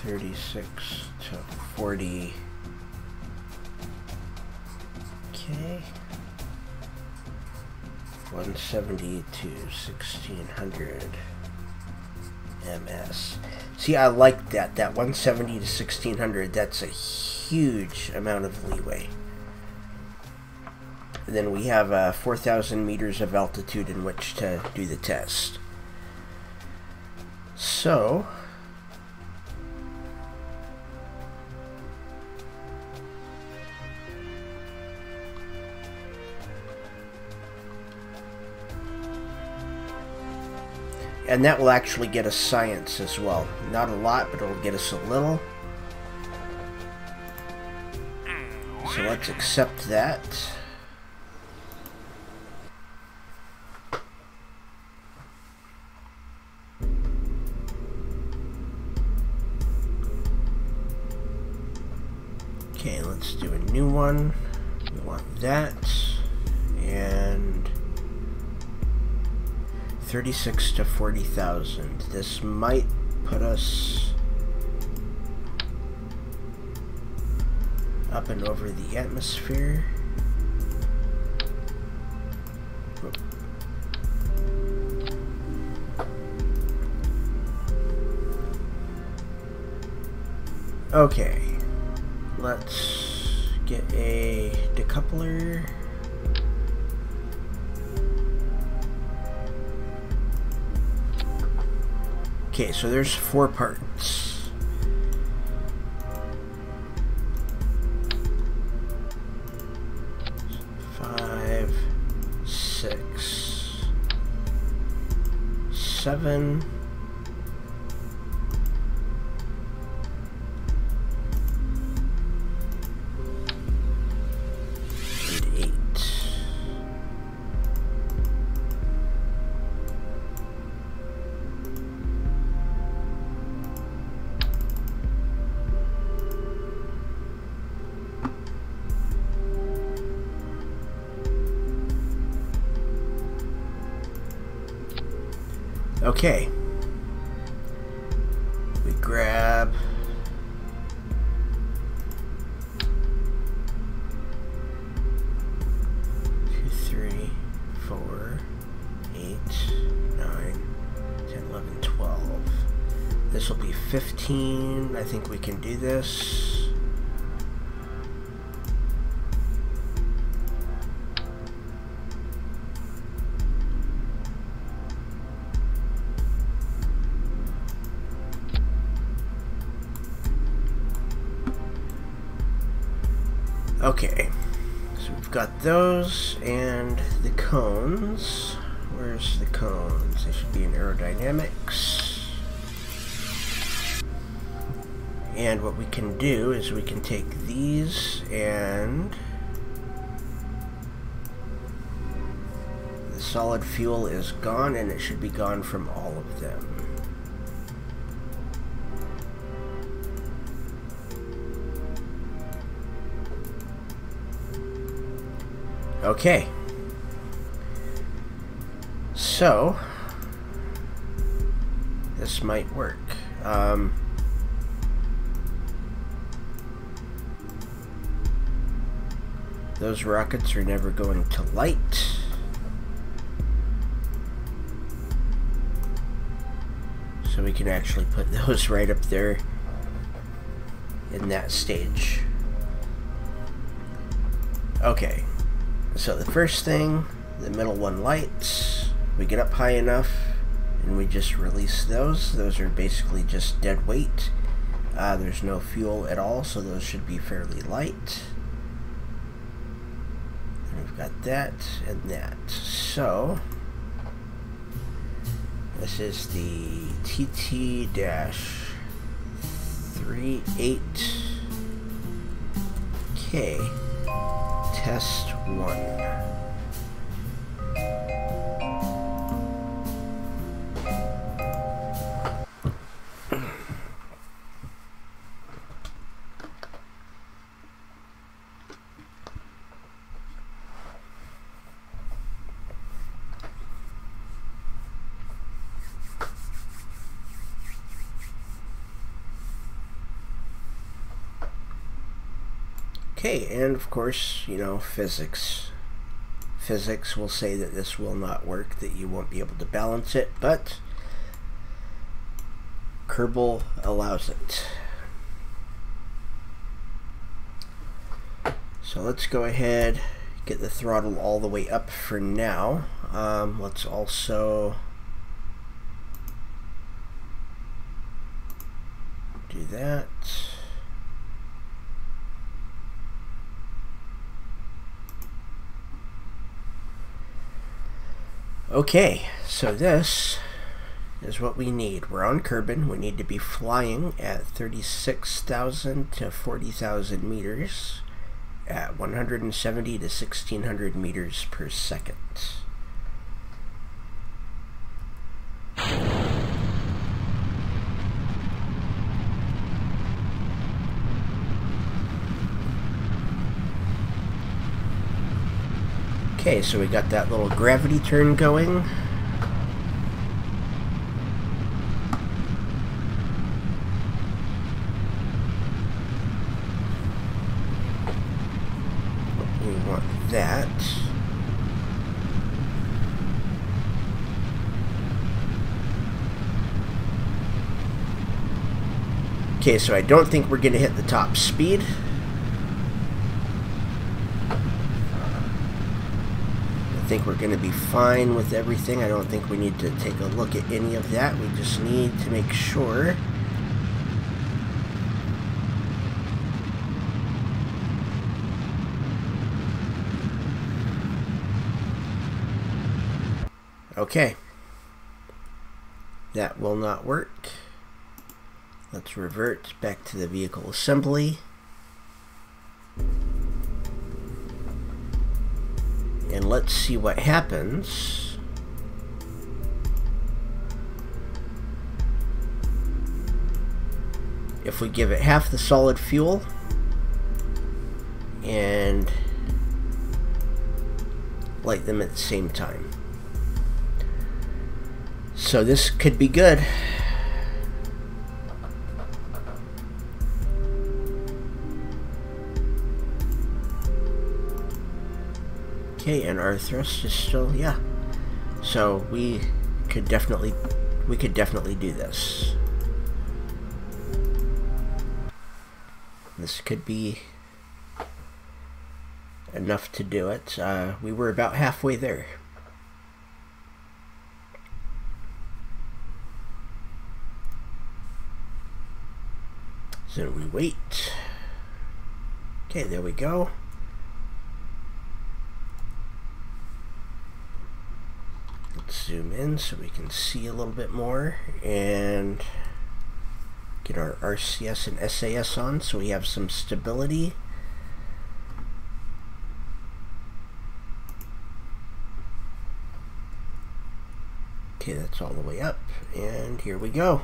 $36 to $40K. 170 to 1600 MS. See, I like that. That 170 to 1600, that's a huge amount of leeway. And then we have 4,000 meters of altitude in which to do the test. So... and that will actually get us science as well. Not a lot, but it'll get us a little. So let's accept that. Okay, let's do a new one. We want that. And 36 to 40,000. This might put us up and over the atmosphere. Okay, let's get a decoupler. Okay, so there's 4 parts. Five, 6, 7. And 8. Okay, we grab 2, 3, 4, 8, 9, 10, 11, 12. This will be 15. I think we can do this. Okay, so we've got those and the cones. Where's the cones? They should be in aerodynamics. And what we can do is we can take these and the solid fuel is gone, and it should be gone from all of them. Okay. So this might work. Those rockets are never going to light. So we can actually put those right up there in that stage. Okay, so the first thing, the middle one lights. We get up high enough and we just release those. Those are basically just dead weight. There's no fuel at all, so those should be fairly light. And we've got that and that. So this is the TT-38K test 1. Okay, and of course, you know, physics. Physics will say that this will not work, that you won't be able to balance it, but Kerbal allows it. So let's go ahead, get the throttle all the way up for now. Let's also do that. Okay, so this is what we need. We're on Kerbal. We need to be flying at 36,000 to 40,000 meters at 170 to 1600 meters per second. Okay, so we got that little gravity turn going. We want that. Okay, so I don't think we're going to hit the top speed. I think we're going to be fine with everything. I don't think we need to take a look at any of that. We just need to make sure okay. That will not work. Let's revert back to the vehicle assembly. And let's see what happens if we give it half the solid fuel and light them at the same time. So this could be good. Okay, and our thrust is still, yeah. So we could definitely do this. This could be enough to do it. We were about halfway there. So we wait. Okay, there we go. zoom in so we can see a little bit more and get our RCS and SAS on so we have some stability. Okay, that's all the way up, and here we go.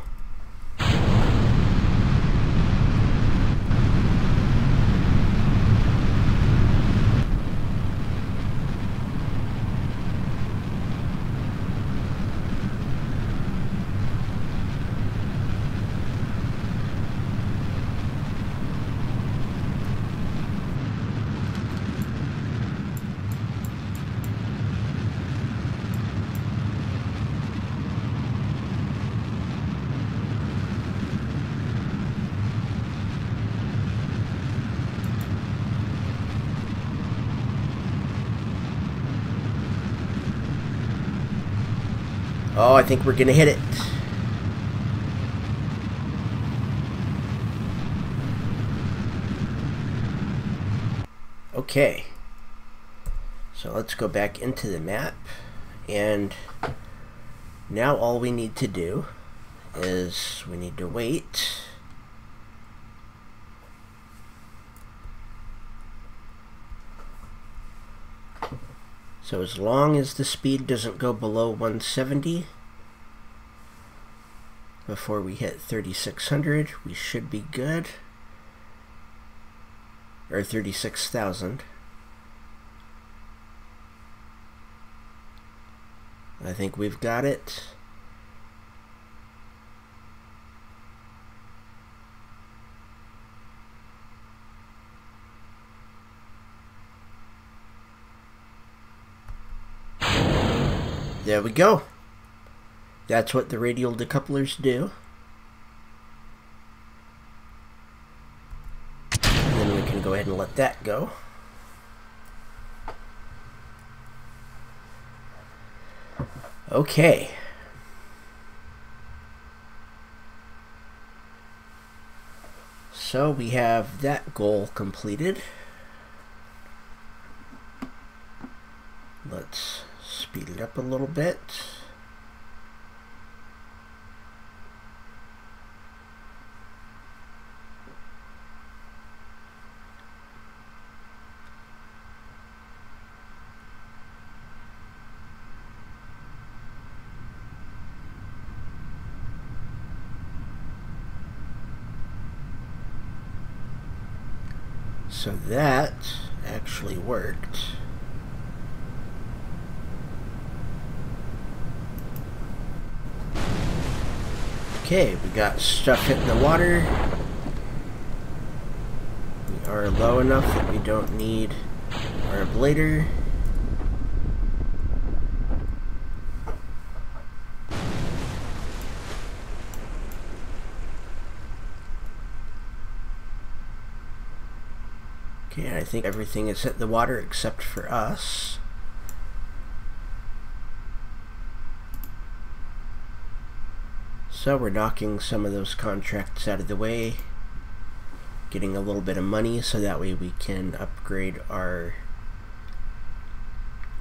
Oh, I think we're gonna hit it. Okay. So let's go back into the map, and now all we need to do is we need to wait. So as long as the speed doesn't go below 170 before we hit 3600, we should be good. Or 36,000. I think we've got it. There we go. That's what the radial decouplers do. And then we can go ahead and let that go. Okay. So we have that goal completed. Let's speed it up a little bit. So that actually worked. Okay, we got stuff hitting the water. We are low enough that we don't need our ablator. Okay, I think everything has hit the water except for us. So we're knocking some of those contracts out of the way, getting a little bit of money so that way we can upgrade our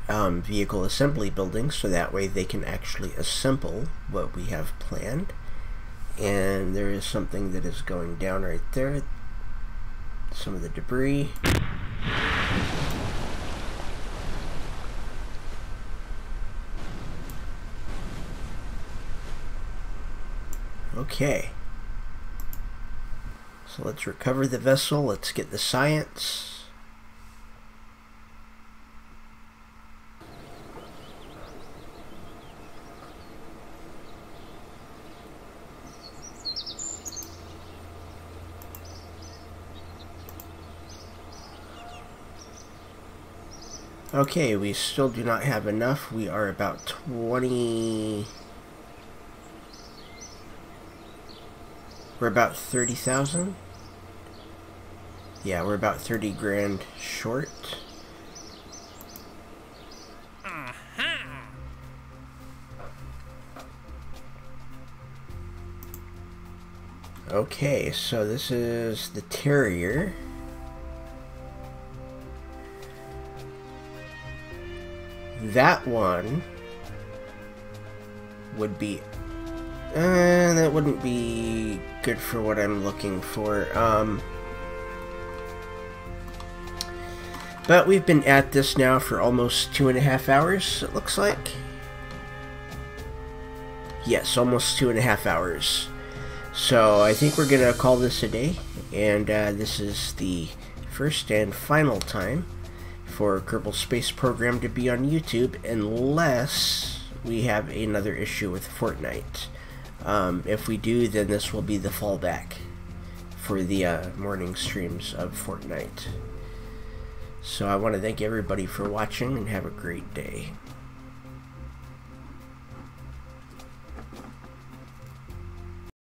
vehicle assembly buildings so that way they can actually assemble what we have planned. And there is something that is going down right there. Some of the debris. Okay. So let's recover the vessel. Let's get the science. Okay, we still do not have enough. We are about 20... We're about 30,000? Yeah, we're about 30 grand short. Okay, so this is the Terrier. That one would be... that wouldn't be good for what I'm looking for. But we've been at this now for almost 2.5 hours, it looks like. Yes, almost 2.5 hours. So I think we're going to call this a day. And this is the first and final time for Kerbal Space Program to be on YouTube, unless we have another issue with Fortnite. If we do, then this will be the fallback for the morning streams of Fortnite. So I want to thank everybody for watching and have a great day.